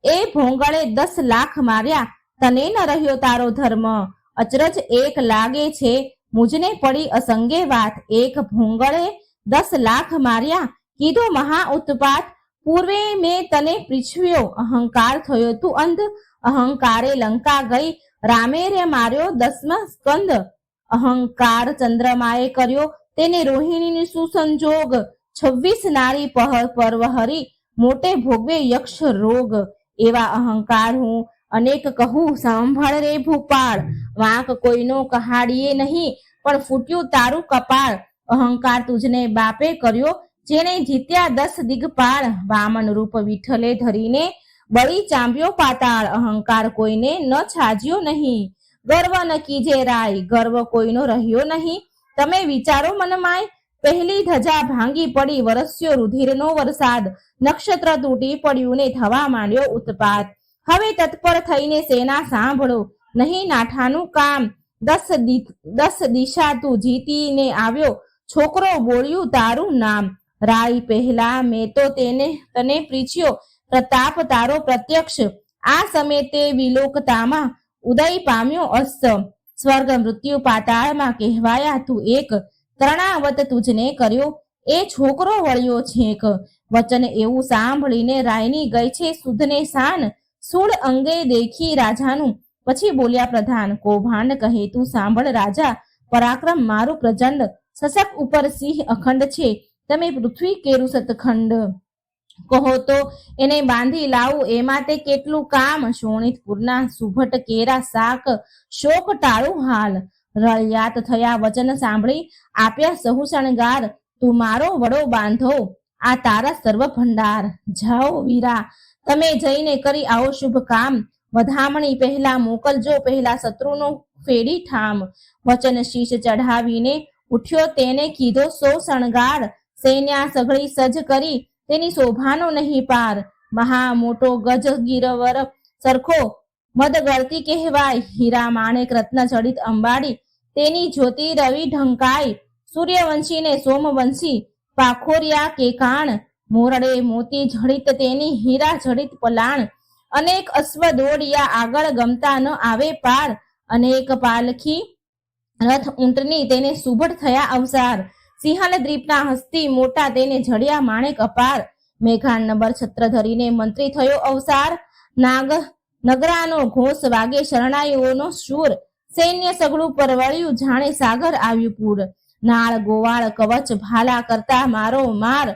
એ ભોંગળે 10 લાખ માર્યા, તને ન રહ્યો તારો ધર્મ, અચરજ એક લાગે છે મુજને પડી અસંગે વાત, એક ભોંગળે 10 લાખ માર્યા, કીધો મહા ઉત્પાત, પૂર્વે મેં તને પૂછ્યો, અહંકાર થયો તું અંધ, અહંકારે લંકા ગઈ, રામે રે માર્યો 10મા સ્કંદ, અહંકાર ચંદ્રમાએ કર્યો તેને રોહિણીની સુસંજોગ, 26 નારી પરવહરી મોટે ભોગવે યક્ષ રોગ, એવા અહંકાર હું અનેક કહું સાંભળ રે ભૂપાળ, વાંક કોઈનો કહાડીએ નહીં પણ ફૂટ્યું તારું કપાળ, અહંકાર તુજને બાપે કર્યો જેને જીત્યા 10 દિગપાળ, વામન રૂપ વિઠ્ઠલે ધરીને બળી ચાંપ્યો પાતાળ, અહંકાર કોઈને ન છાજ્યો નહીં, ગર્વ ન કીજે રાય, ગર્વ કોઈનો રહ્યો નહીં, તમે વિચારો મનમાય, પહેલી ધજા ભાંગી પડી વરસ્યો રુધિરનો વરસાદ, નક્ષત્ર તૂટી પડ્યું ને થવા માંડ્યો ઉત્પાત, હવે તત્પર થઈને સેના સાંભળો, નહીં નાઠાનું કામ, 10 દિશા તું જીતીને આવ્યો, છોકરો બોલ્યું તારું નામ, રાય પહેલા મેં તો તને પૂછ્યો, પ્રતાપ તારો પ્રત્યક્ષ, આ સમયે તે વિલોકતામાં ઉદય પામ્યો અસ્ત, સ્વર્ગ મૃત્યુ પાતાળમાં કહેવાયા તું એક, તરણાવત તુજને કર્યો એ છોકરો વળ્યો છેક, વચન એવું સાંભળીને રાયની ગઈ છે સુધને શાન, સૂળ અંગે દેખી રાજાનું પછી બોલ્યા પ્રધાન, કૌભાંડ કહે તું સાંભળ રાજા, પરાક્રમ મારું પ્રચંડ, સસક ઉપર સિંહ અખંડ છે, તમે પૃથ્વી કેરું સતખંડ. કહો તો એને બાંધી લાવું એ માટે કેટલું કામ, શોણિતપુરના સુભટ કેરા શાક, શોક ટાળું હાલ. રળિયાત થયા વચન સાંભળી, આપ્યા સહુ શણગાર, તું મારો વડો બાંધો, આ તારા સર્વ ભંડાર. જાઓ વીરા, તમે જઈને કરી આવો શુભ કામ, વધામણી પહેલા મોકલજો, પહેલા શત્રુનો ફેડી ઠામ. વચન શીશ ચઢાવીને ઉઠ્યો તેને કીધો સો શણગાર, સૈન્યા સઘળી સજ્જ કરી તેની શોભાનો નહીં પાર. મહા મોટો ગજ ગિરવર સરખો મદ ગળતી કહેવાય, હીરા માણેક રત્ન જડિત અંબાડી, તેની જ્યોતિ રવિ ઢંકાય. સૂર્યવંશીને સોમવંશી પાખોરિયા કે કાણ, મોરડે મોતી જડિત તેની હીરા જડિત પલાણ. અનેક અશ્વ દોડિયા આગળ ગમતા ન આવે પાર, અનેક પાલખી રથ ઊંટની તેને સુભટ થયા અવસાર. સિંહલ દ્વીપના હસ્તી મોટા તેને જડ્યા માણેક અપાર. મેઘાણબર છત્ર ધરીને મંત્રી થયો અવસાર, નગરાનો ઘોષ વાગે શરણાઈઓનો શૂર, સૈન્ય સગળું પરવળ્યું જાણે સાગર આવ્યું પૂર. નાળ ગોવાળ કવચ ભાલા કરતા મારો માર,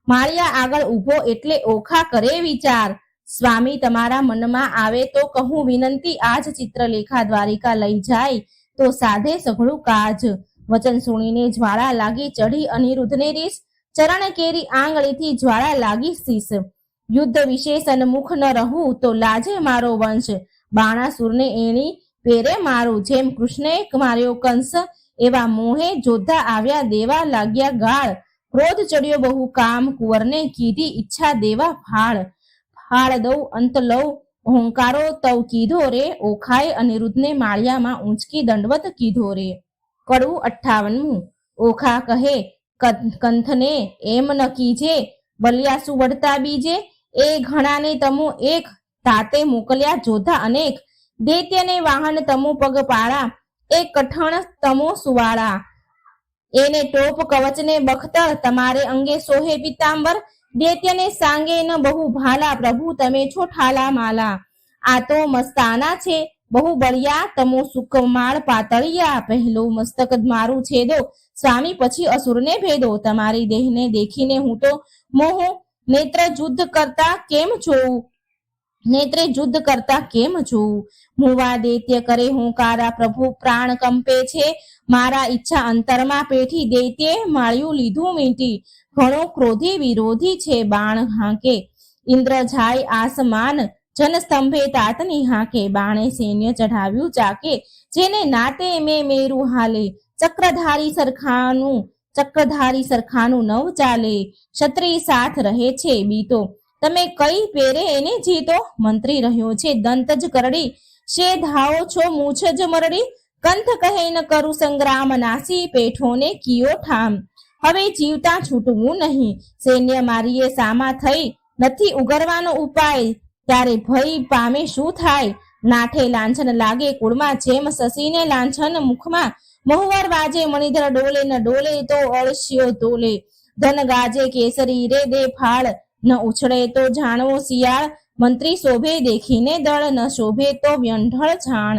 માળિયા આગળ ઊભો એટલે ઓખા કરે વિચાર. સ્વામી તમારા મનમાં આવે તો કહું વિનંતી, આજ ચિત્રલેખા દ્વારિકા લઈ જાય તો સાધે સઘળું કાજ. વચન સુણીને જ્વાળા લાગી ચઢી અનિરુદ્ધને રીસ, ચરણ કેરી આંગળીથી જ્વાળા લાગી શીશ. યુદ્ધ વિશે સન્મુખ ન રહું તો લાજે મારો વંશ, બાણાસુરને એણી પેરે મારું, જેમ કૃષ્ણે માર્યો કંસ એવા મોહે જોધા આવ્યા દેવા લાગ્યા ગાળ. ક્રોધ ચડ્યો બહુ કામ કુંવરને, કીધી ઈચ્છા દેવા ફાળ. ફાળ દઉં અંત લઉં ઓંકારો તવ કીધો રે, ઓખાએ અનિરુદ્ધને માળિયામાં ઊંચકી દંડવત કીધો રે. કડવું 58. ઓખા કહે કંથને એમ ન કીજે, બલિયાસુ વળતા બીજે, એ ઘણાને તમો એક, તાતે મોકલ્યા જોધા અનેક. દૈત્યને વાહન તમો પગપાળા, એક કઠણ તમો સુવાળા. એને ટોપ કવચને બખ્તર, તમારે અંગે સોહે પિતાંબર. દૈત્યને સાંગે ન બહુ ભાલા, પ્રભુ તમે છો ઠાલા માલા. આ તો મસ્તાના છે બહુ બળિયા, તમો સુકમાળ પાતળિયા. પહેલું મસ્તક મારું છેદો, સ્વામી પછી અસુરને ભેદો. તમારી દેહને દેખીને હું તો મોહું, નેત્ર યુદ્ધ કરતા કેમ જોઉં, નેત્રે યુદ્ધ કરતા કેમ જોઉં. મુવા દૈત્ય કરે હુંકારા, પ્રભુ પ્રાણ કંપે છે મારા. ઈચ્છા અંતરમાં પેઠી, દૈત્યે માળ્યું લીધું મીઠી. ઘણો ક્રોધી વિરોધી છે બાણ હાંકે, ઇન્દ્ર જાય આસમાન, જન સ્તંભે તાતની હાંકે. બાણે સૈન્ય ચઢાવ્યું ચાકે, જેને નાટે મેરું હાલે. ચક્રધારી સરખાનું નવ ચાલે. ક્ષત્રિય સાથ રહે છે બીતો, તમે કઈ પેરે એને જીતો. મંત્રી રહ્યો છે દંત જ કરડી, શે ધાવો છો મૂછ જ મરડી. કંથ કહે ન કરું સંગ્રામ, નાસી પેઠોને કિયો ઠામ. હવે જીવતા છૂટવું નહીં, સૈન્ય મારીએ સામા થઈ, નથી ઉગરવાનો ઉપાય. ત્યારે ભય પામે શું થાય, નાઠે લાંછન લાગે કુળમાં, જેમ શશીને લાંછન મુખમાં. મહુવર વાજે મણિધર ડોલે, ન ડોલે તો અળસ્યો તોલે. ધન ગાજે કેસરી રે દે ફાળ, ન ઉછળે તો જાણવો શિયાળ. મંત્રી શોભે દેખીને દળ, ન શોભે તો વ્યંઢળ છાણ.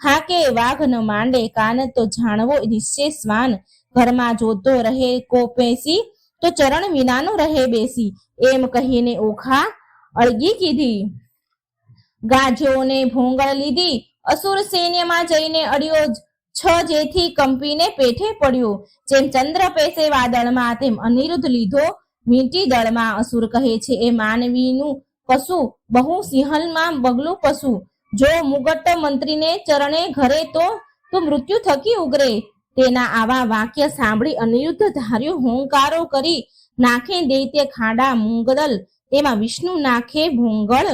હાકે વાઘ ન માંડે કાન, તો જાણવો નિશ્ચય શ્વાન. ઘરમાં જોતો રહે કો પેસી, તો ચરણ વિનાનો રહે બેસી. એમ કહીને ઓખા અળગી કીધી, ગાજોને ભોંગળ લીધી. અસુર સૈન્યમાં જઈને અડ્યો, છ જેથી કંપીને પેઠે પડ્યો. જેમ ચંદ્ર પેસે વાદળમાં, તેમ અનિરુદ્ધ લીધો વીંટી દળમાં. અસુર કહે છે એ માનવીનું કશું, બહુ સિંહલમાં બગલું પશુ. જો મુગટ મંત્રીને ચરણે ઘરે, તો મૃત્યુ થકી ઉગરે. તેના આવા વાક્ય સાંભળી અનિરુદ્ધ ધાર્યો હોંકારો કરી, નાખે દૈત્ય ખાડા મૂંગદલ, તેમાં વિષ્ણુ નાખે ભોંગળ.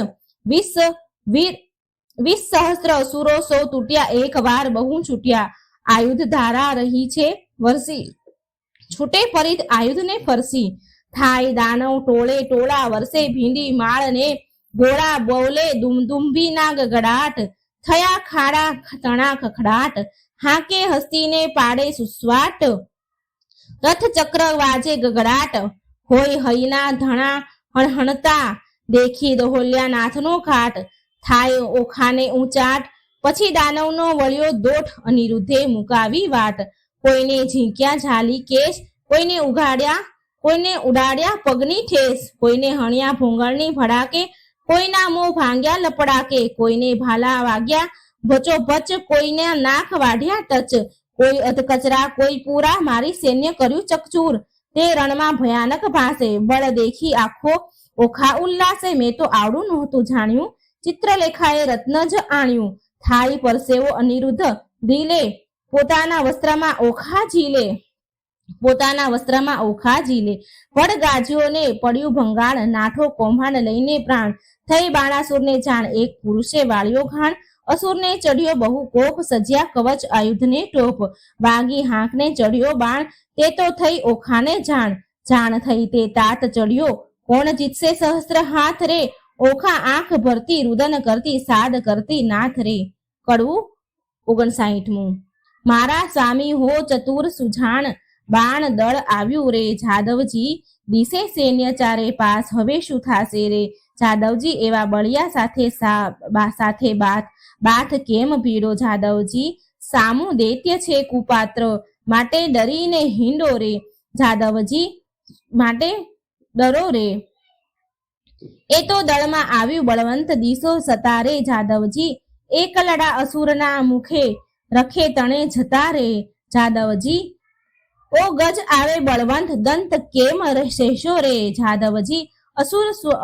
20 સહસ્ત્ર અસુરો સૌ તૂટ્યા, એક વાર બહુ છૂટ્યા. આયુધ ધારા રહી છે વરસી, છૂટે ફરી આયુધને ફરસી. થાય દાનવ ટોળે ટોળા, વર્ષે ભીંડી માળને ગોળા. બોલે દુમદુંભી ના ગગડાટ, થયા ખાડા તણા ખખડાટ. હાકે હસ્તીને પાડે સુસ્વાટ, રથ ચક્ર વાજે ગગડાટ. હોય હૈના ધણા હણહણતા, દેખી દહોલ્યા નાથનો ઘાટ. થાય ઓખાને ઊંચાટ, પછી દાનવનો વળ્યો દોઠ, અનિરુદ્ધે મુકાવી વાટ. કોઈને ઝીંક્યા ઝાલી કેસ, કોઈને ઉડાડ્યા પગની ઠેસ, કોઈને હણ્યા ભૂંગળની ભડાકે, કોઈના મોં ભાંગ્યા લપડાકે, કોઈને ભાલા વાગ્યા ભચોભચ, કોઈને નાક વાઢ્યા ટચ, કોઈ અધકચરા કોઈ પૂરા, મારી સૈન્ય કર્યું ચકચૂર. તે રણમાં ભયાનક ભાસે, બળ દેખી આખો ઓખા ઉલ્લાસે. મેં તો આવડું નહોતું જાણ્યું, ચિત્રલેખાએ રત્ન જ આણ્યું. થાય પરસેવો અનિરુદ્ધ દિલે, પોતાના વસ્ત્રમાં ઓખા ઝીલે. વડ ગાજ્યોને પડ્યું ભંગાણ, નાઠો કૌભાંડ લઈને પ્રાણ. થઈ બાણાસુરને જાણ, એક પુરુષે વાળ્યો ઘાણ. અસુરને ચડ્યો બહુ કોપ, સજ્યા કવચ આયુધને ટોપ. વાગી હાંકને ચડ્યો બાણ, તે તો થઈ ઓખાને જાણ. જાણ થઈ તે તાત ચડ્યો, કોણ જીતશે સહસ્ત્ર હાથ રે. ઓખા આંખ ભરતી, રુદન કરતી, સાદ કરતી નાથ રે. કડવું 59મું. મારા સ્વામી હો ચતુર સુજાણ, બાણ દળ આવ્યું રે. જાદવજી દિશે સૈન્ય ચારે પાસ, હવે શું થાશે રે. જાદવજી એવા બળિયા સાથે બાથ કેમ ભીડો. જાદવજી સામું દૈત્ય છે કુપાત્ર, માટે ડરીને હિંડો રે. જાદવજી માટે ડરો રે. એ તો દળમાં આવ્યું બળવંત, દિશો સતારે. જાદવજી એકલડા અસુરના મુખે, રખે તણે જતા રે. જાદવજી ઓ ગજ આવે બળવંત, દંત કેમ રહેશો રે. જાદવજી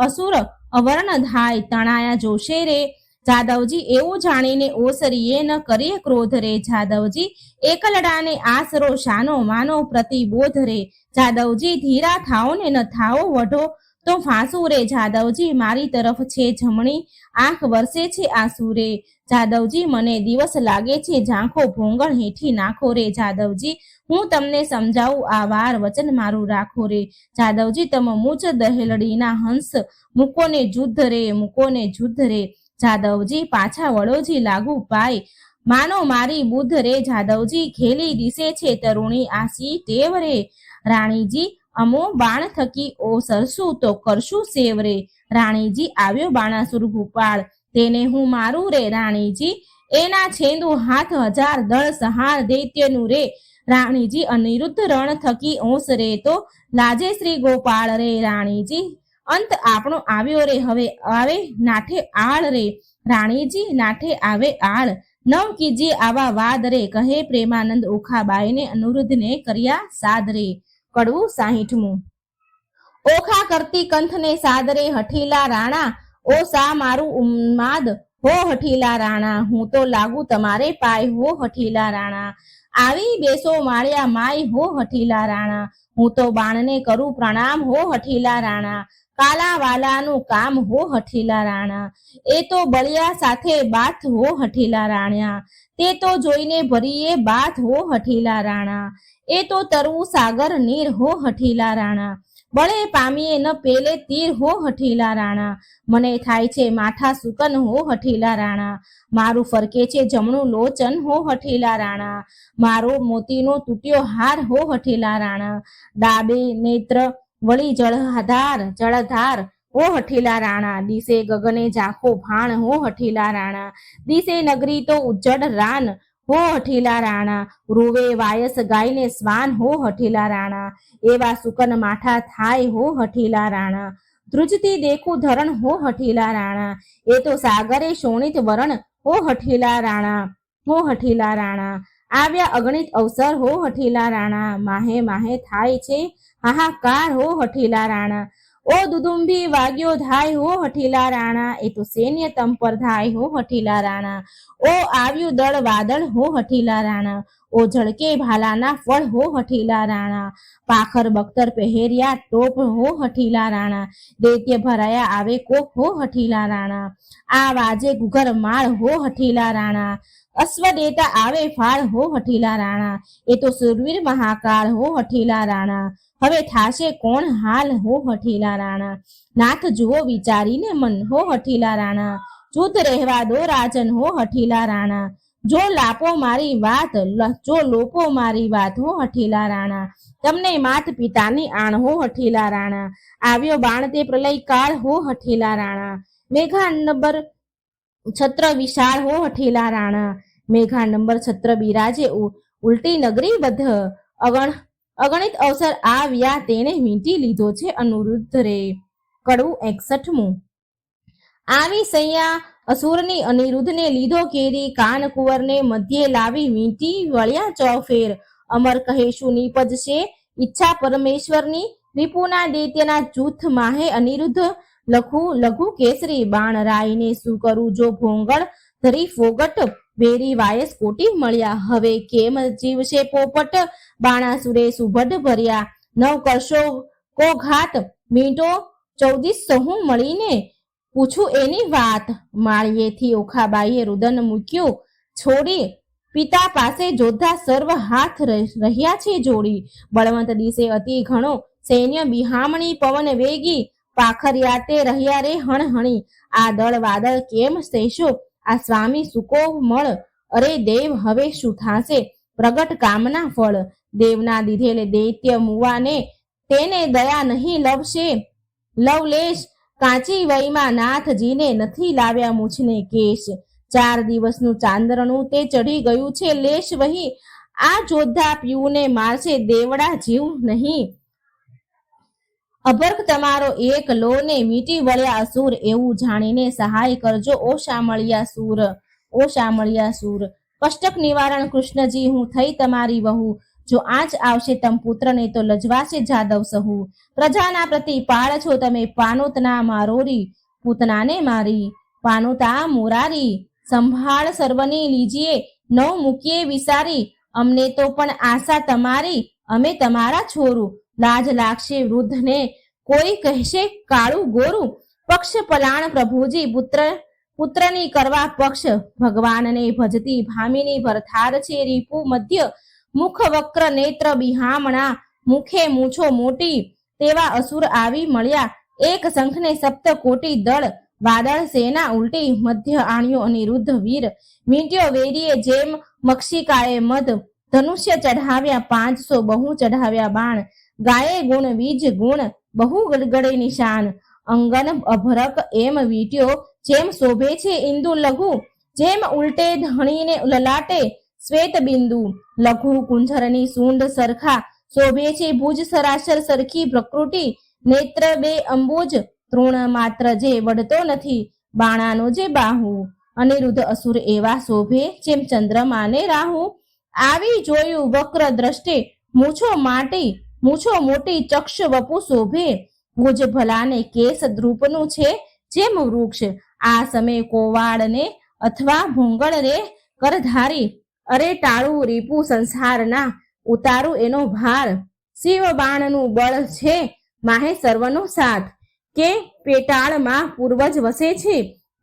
અસુર અવર્ણ ધાય, તણાયા જોશે રે. જાદવજી એવું જાણીને ઓસરીએ, ન કરીએ ક્રોધ રે. જાદવજી એકલડાને આસરો, શાનો માનો પ્રતિબોધ રે. જાદવજી ધીરા થાઓ ને ન થાઓ વઢો તો ફાંસુ રે. જાદવજી મારી તરફ છે જમણી આંખ, વરસે છે આંસુ રે. જાદવજી મને દિવસ લાગે છે, ઝાંખો ભોંગળ હેઠી નાખો રે. જાદવજી હું તમને સમજાવું આ વાર, વચન મારું રાખો રે. જાદવજી તમ મૂચ દહેલડીના હંસ, મૂકોને જુદ્ધ રે. જાદવજી પાછા વડોજી લાગુ પાય, માનો મારી બુદ્ધ રે. જાદવજી ખેલી દિશે છે તરુણી, આસી ટેવ રે. રાણીજી અમો બાણ થકી ઓસરશું, તો કરશું સેવ રે. રાણીજી આવ્યો બાણાસુર ભૂપાળ, તેને હું મારું રે. રાણીજી એના છેંદુ હાથ, હજાર દળ સહાર દૈત્યનું રે. રાણીજી અનિરુદ્ધ રણ થકી ઓસ રે, તો લાજે શ્રી ગોપાળ રે. રાણીજી અંત આપણો આવ્યો રે, હવે આવે નાઠે આળ રે. રાણીજી નાઠે આવે આળ, નવ કીજીએ આવા વાદ રે. કહે પ્રેમાનંદ ઓખાબાઈને, અનિરુદ્ધને કર્યા સાદ રે. કડવું 60મું. ઓખા કરતી કંથને સાદરે, હઠીલા રાણા ઓ સા મારું ઉન્માદ હો. હઠીલા રાણા હું તો લાગુ તમારે પાય હો. હઠીલા રાણા આવી બેસો માળ્યા માય હો. હઠીલા રાણા હું તો બાણને કરું પ્રણામ હો. હઠીલા રાણા કાલા વાલાનું કામ હો. હઠીલા રાણા એ તો બળિયા સાથે બાથ હો. હઠીલા રાણા તે તો જોઈને ભરીએ બાથ હો. હઠીલા રાણા એ તો તરવું સાગર નીર હો. હઠીલા રાણા બળે પામીએ ન પેલે તીર હો. હઠીલા રાણા મને થાય છે માઠા સુકન હો. હઠીલા રાણા મારું ફરકે છે જમણું લોચન હો. હઠીલા રાણા મારો મોતીનો તૂટ્યો હાર હો. હઠીલા રાણા ડાબે નેત્ર વળી જળધાર હો. હઠીલા રાણા દિશે ગગને ઝાંખો ભાણ હો. હઠીલા રાણા દિશે નગરી તો ઉજ્જડ રાન હો. હઠીલા રાણા રૂવે વાયસ ગાયને સ્વાન હો. હઠીલા રાણા એવા સુકન માઠા થાય હો. હઠીલા રાણા ધ્રુજતી દેખું ધરણ હો. હઠીલા રાણા એ તો સાગરે શોણિત વરણ હો. હઠીલા રાણા આવ્યા અગણિત અવસર હો. હઠીલા રાણા માહે થાય છે હાહાકાર હો. હઠીલા રાણા ઓ દુદુંબી વાગ્યો ધાય હો. હઠીલા રાણા એ તો સૈન્ય તમ પર ધાય હો. હઠીલા રાણા ઓ આવ્યું દળ વાદળ હો. હઠીલા રાણા ઓ ઝળકે ભાલાના ફળ હો. હઠીલા રાણા પાખર બખ્તર પહેર્યા ટોપ હો. હઠીલા રાણા દૈત્ય ભરાયા આવે કોપ હો. હઠીલા રાણા આ વાજે ગુગર માળ હો. હઠીલા રાણા અશ્વદેતા આવે ફાળ હો. હઠીલા રાણા એ તો સુરવીર મહાકાળ હો. હઠીલા રાણા હવે થાશે કોણ હાલ હો. હઠીલા રાણા નાથ જુઓ વિચારીને મન હો. હઠીલા રાણા જૂથ રહેવા દો રાજન હો. હઠીલા રાણા જો લોપો મારી વાત હો. હઠીલા રાણા તમને માત પિતાની આણ હો. હઠીલા રાણા આવ્યો બાણ તે પ્રલય કાળ હો. હઠીલા રાણા મેઘાનબર છત્ર વિશાળ હો હઠેલા રાણા, મેઘા નંબર છત્ર બિરાજે ઉલટી નગરી બધ, અગણિત અવસર આવ્યા તેને વીંટી લીધો છે અનુરુદ્ધ રે. કડવું 61મું. આવી સૈયા અસુરની અનિરુદ્ધને લીધો કેરી, કાન કુંવરને મધ્યે લાવી વીંટી વળ્યા ચોફેર. અમર કહેશું નીપજશે ઈચ્છા પરમેશ્વરની, રિપુના દૈત્યના જૂથ માહે અનિરુદ્ધ લઘુ કેસરી. બાણ રાઈને શું કરું જો ભોંગળ ધરી ફોગટ, વેરી વાયસ કોટી મળ્યા, હવે કેમ જીવશે પોપટ. બાણાસુરે સુભડ ભર્યા, નવ કરશો કો ઘાત, મીંટો 1400 હું મળીને પૂછું એની વાત. માળીએથી ઓખાબાઈએ રુદન મૂક્યું છોડી, પિતા પાસે જોધા સર્વ હાથ રહ્યા છે જોડી. બળવંત દિશે અતિ ઘણો સૈન્ય બિહામણી, પવન વેગી પાખરિયા તે રહ્યા રે હણહણી. આ દળ વાદળ કેમ સહેશો આ સ્વામી સુકો મળ, અરે દેવ હવે શું થાશે પ્રગટ કામના ફળ. દેવના દીધેલ દૈત્ય મુવાને તેને દયા નહીં લવશે લવલેશ, કાચી વયમાં નાથજીને નથી લાવ્યા મૂછને કેશ. 4 દિવસનું ચાંદ્રનું તે ચઢી ગયું છે લેશ વહી, આ જોધા પીઉને મારશે દેવડા જીવ નહીં. અભર્ક તમારો એક લો ને મીટી વળ્યા અસુર, એવું જાણીને સહાય કરજો ઓ શામળિયા સૂર. ઓ શામળિયા સૂર. કષ્ટક નિવારણ કૃષ્ણજી હું થઈ તમારી વહુ, જો આંચ આવશે તમ પુત્રને તો લજવાશે જાદવ સહુ. પ્રજાના પ્રતિપાળ છો તમે પાનોતના મારોરી, પૂતનાને મારી પાનોતા મોરારી. સંભાળ સર્વની લીજીએ નવ મૂકીએ વિસારી, અમને તો પણ આશા તમારી અમે તમારા છોરું. લાજ લાગશે વૃદ્ધને કોઈ કહેશે કાળું ગોરું, પક્ષ પલાણ પ્રભુજી પુત્રની કરવા પક્ષ. ભગવાનને ભજતી ભામિની ભરથાર છે રીપુ મધ્ય, મુખ વક્ર નેત્ર બિહામણા, મુખે મૂછો મોટી. તેવા અસુર આવી મળ્યા એક શંખને સપ્ત કોટી દળ, વાદળ સેના ઉલટી મધ્ય આણ્યો અનિરુદ્ધ વીર. મીંટ્યો વેરીએ જેમ મક્ષિકાએ મધ, ધનુષ્ય ચઢાવ્યા 500 બહુ ચઢાવ્યા બાણ. ગાયે ગુણ વીજ ગુણ બહુ ગડગડે નિશાન, અંગન અભરક એમ વીટ્યો જેમ શોભે છે ઇન્દુ લઘુ, જેમ ઉલટે ધણીને લલાટે શ્વેત બિંદુ. લઘુ કુંજરની સૂંડ સરખા શોભે છે ભુજ સરાસર સરખી પ્રકૃતિ, નેત્ર 2 અંબુજ તૃણ માત્ર જે વળતો નથી, બાણાનો જે બાહુ. અનિરુદ્ધ અસુર એવા શોભે જેમ ચંદ્રમાને રાહુ, આવી જોયું વક્ર દ્રષ્ટે મૂછો મોટી ચક્ષ વપુ શોભે, ભુજ ભલાને કેસ ધ્રુપનું છે જેમ વૃક્ષ. આ સમય કોવાળને અથવા ભૂંગળ રે કરધારી, અરે ટાળું રીપુ સંસારના ઉતારું એનો ભાર. શિવ બાણનું બળ છે માહે સર્વનો સાથ, કે પેટાળમાં પૂર્વજ વસે છે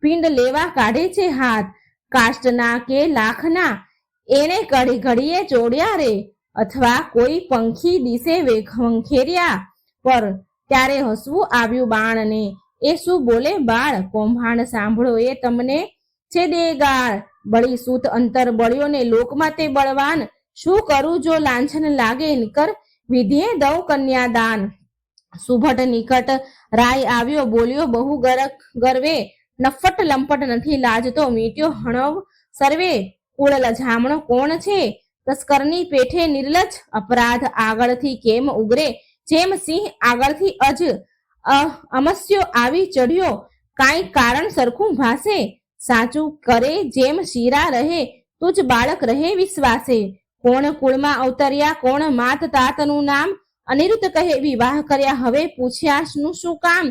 પિંડ લેવા કાઢે છે હાથ. કાષ્ટના કે લાખના એને ઘડીએ ચોડ્યા રે, અથવા કોઈ પંખી દિશે વંખેર્યા પર, ત્યારે હસવું આવ્યું બાણને એ શું બોલે બાળ. કૌભાંડ સાંભળો એ તમને છે દેગાળ, બળી સૂત અંતર બળ્યો ને લોકમાં તે બળવાન. શું કરું જો લાંછન લાગે નિકર, વિધિએ દઉં કન્યાદાન. સુભટ નિકટ રાય આવ્યો બોલ્યો બહુ ગરવે, નફટ લંપટ નથી લાજતો મીટ્યો હણવ સર્વે. કુળ લજામણો કોણ છે તસ્કરની પેઠે નિર્લજ, અપરાધ આગળથી કેમ ઉગરે જેમ સિંહ આગળથી અજ. અમસ્યો આવી ચડ્યો કાંઈ કારણ સરખું ભાસે, સાચું કરે જેમ શીરા રહે તુજ બાળક રહે વિશ્વાસે. કોણ કુળમાં અવતર્યા કોણ માત તાતનું નામ, અનિરુદ્ધ કહે વિવાહ કર્યા હવે પૂછ્યાનું શું કામ.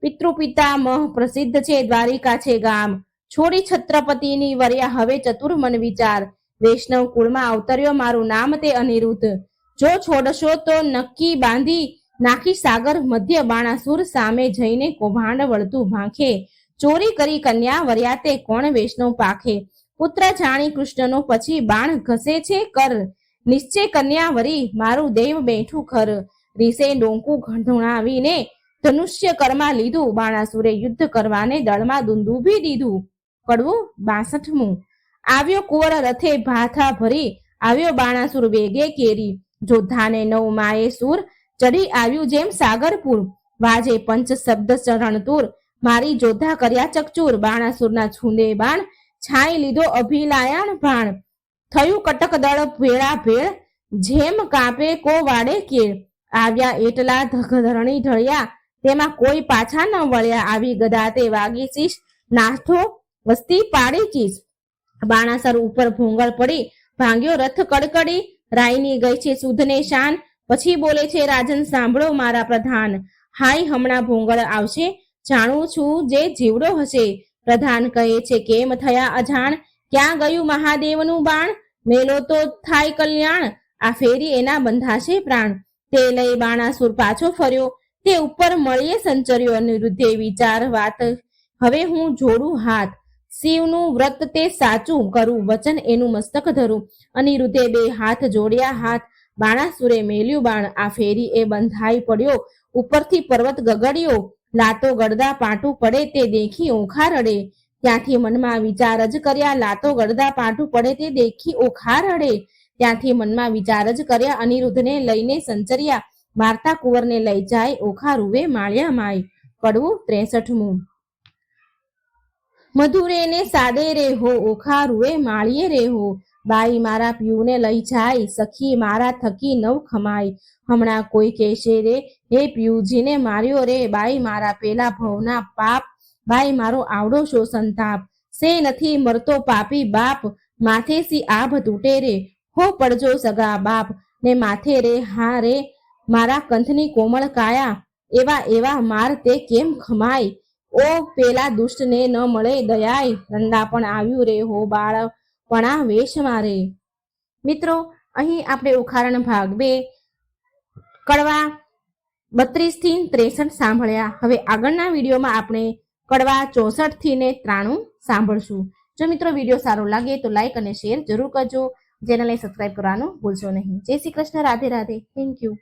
પિતૃપિતામહ પ્રસિદ્ધ છે દ્વારિકા છે ગામ, છોડી છત્રપતિની વર્યા હવે ચતુર્મન વિચાર. વૈષ્ણવ કુળમાં અવતર્યો મારું નામ તે અનિરુદ્ધ, જો છોડશો તો નક્કી બાંધી નાખી સાગર મધ્ય. બાણાસુર સામે જઈને કૌભાંડ વળતું ભાંખે, ચોરી કરી કન્યા વર્યા તે કોણ વૈષ્ણવ પાખે. પુત્ર જાણી કૃષ્ણનો પછી બાણ ઘસે છે કર, નિશ્ચય કન્યા વરી મારું દેવ બેઠું ખર. રીસે ડોંકું ધુણાવીને ધનુષ્ય કરમાં લીધું, બાણાસુરે યુદ્ધ કરવાને દળમાં દુંદુભી દીધું. કડવું 62મું. આવ્યો કુંવર રથે ભાથા ભરી, આવ્યો બાણાસુર વેગે કેરી. જોધાને 9 માએ સૂર ચડી આવ્યું જેમ સાગરપુર, વાજે પંચ શબ્દ ચરણતુર, મારી જોધા કર્યા ચકચૂર, બાણાસુરના છૂંદે બાણ, છાઈ લીધો અભિલાયણ ભાણ, થયું કટક દળ ભેળા ભેળ, જેમ કાપે કો વાડે કેળ, આવ્યા એટલા ધરણી ઢળ્યા, તેમાં કોઈ પાછા ન વળ્યા, આવી ગદા તે વાગી શીશ, નાઠો વસ્તી પાડી ચીસ, બાણાસર ઉપર ભોંગળ પડી, ભાંગ્યો રથ કડકડી, રાયની ગઈ છે સુધને શાન, પછી બોલે છે રાજન સાંભળો મારા પ્રધાન, હાય હમણાં ભોંગળ આવશે, જાણું છું જે જીવડો હશે, પ્રધાન કહે છે કેમ થયા અજાણ, ક્યાં ગયું મહાદેવનું બાણ, મેલો તો થાય કલ્યાણ, આ ફેરી એના બંધાશે પ્રાણ, તે લઈ બાણાસુર પાછો ફર્યો, તે ઉપર મળીએ સંચર્યો, અનિરુદ્ધે વિચાર વાત, હવે હું જોડું હાથ, શિવનું વ્રત તે સાચું કરું, વચન એનું મસ્તક ધરું, અનિરુદ્ધે બે હાથ જોડ્યા હાથ, બાણાસુરે મેલ્યું બાણ, આ ફેરી એ બંધાઈ પડ્યો, ઉપરથી પર્વત ગગડ્યો, લાતો ગળદા પાટું પડે તે દેખી ઓખા રડે, ત્યાંથી મનમાં વિચાર જ કર્યા, લાતો ગળદા પાટું પડે તે દેખી ઓખા રડે, ત્યાંથી મનમાં વિચાર જ કર્યા, અનિરુદ્ધને લઈને સંચર્યા, મારતા કુંવરને લઈ જાય, ઓખા રૂવે માળ્યા માય. કડવું 63મું. મધુરે ને સાદે રે હો, ઓખા રૂવે માળીએ રે હો, બાઈ મારા પિયુને લઈ જાય, સખી મારા થકી નવ ખમાય, હમણાં કોઈ કહેશે રે હે પિયુજીને માર્યો રે, બાઈ મારા પેલા ભવના પાપ, બાઈ મારો આવડો શો સંતાપ, સે નથી મરતો પાપી બાપ, માથે સી આભ તૂટે રે, હો પડજો સગા બાપ, ને માથે રે હા રે મારા કંથની કોમળ કાયા, એવા એવા માર તે કેમ ખમાય, ઓ પેલા દુષ્ટને ન મળે દયાય, રંડા પણ આવ્યું રે હો બાળપણા વેશ મારે. મિત્રો, અહીં આપણે ઉખારણ ભાગ 2 કડવા 32 થી 63 સાંભળ્યા. હવે આગળના વિડીયોમાં આપણે કડવા 64 થી 93 સાંભળશું. જો મિત્રો વિડીયો સારો લાગે તો લાઈક અને શેર જરૂર કરજો, ચેનલને સબસ્ક્રાઇબ કરવાનું ભૂલશો નહીં. જય શ્રી કૃષ્ણ, રાધે રાધે, થેન્ક યુ.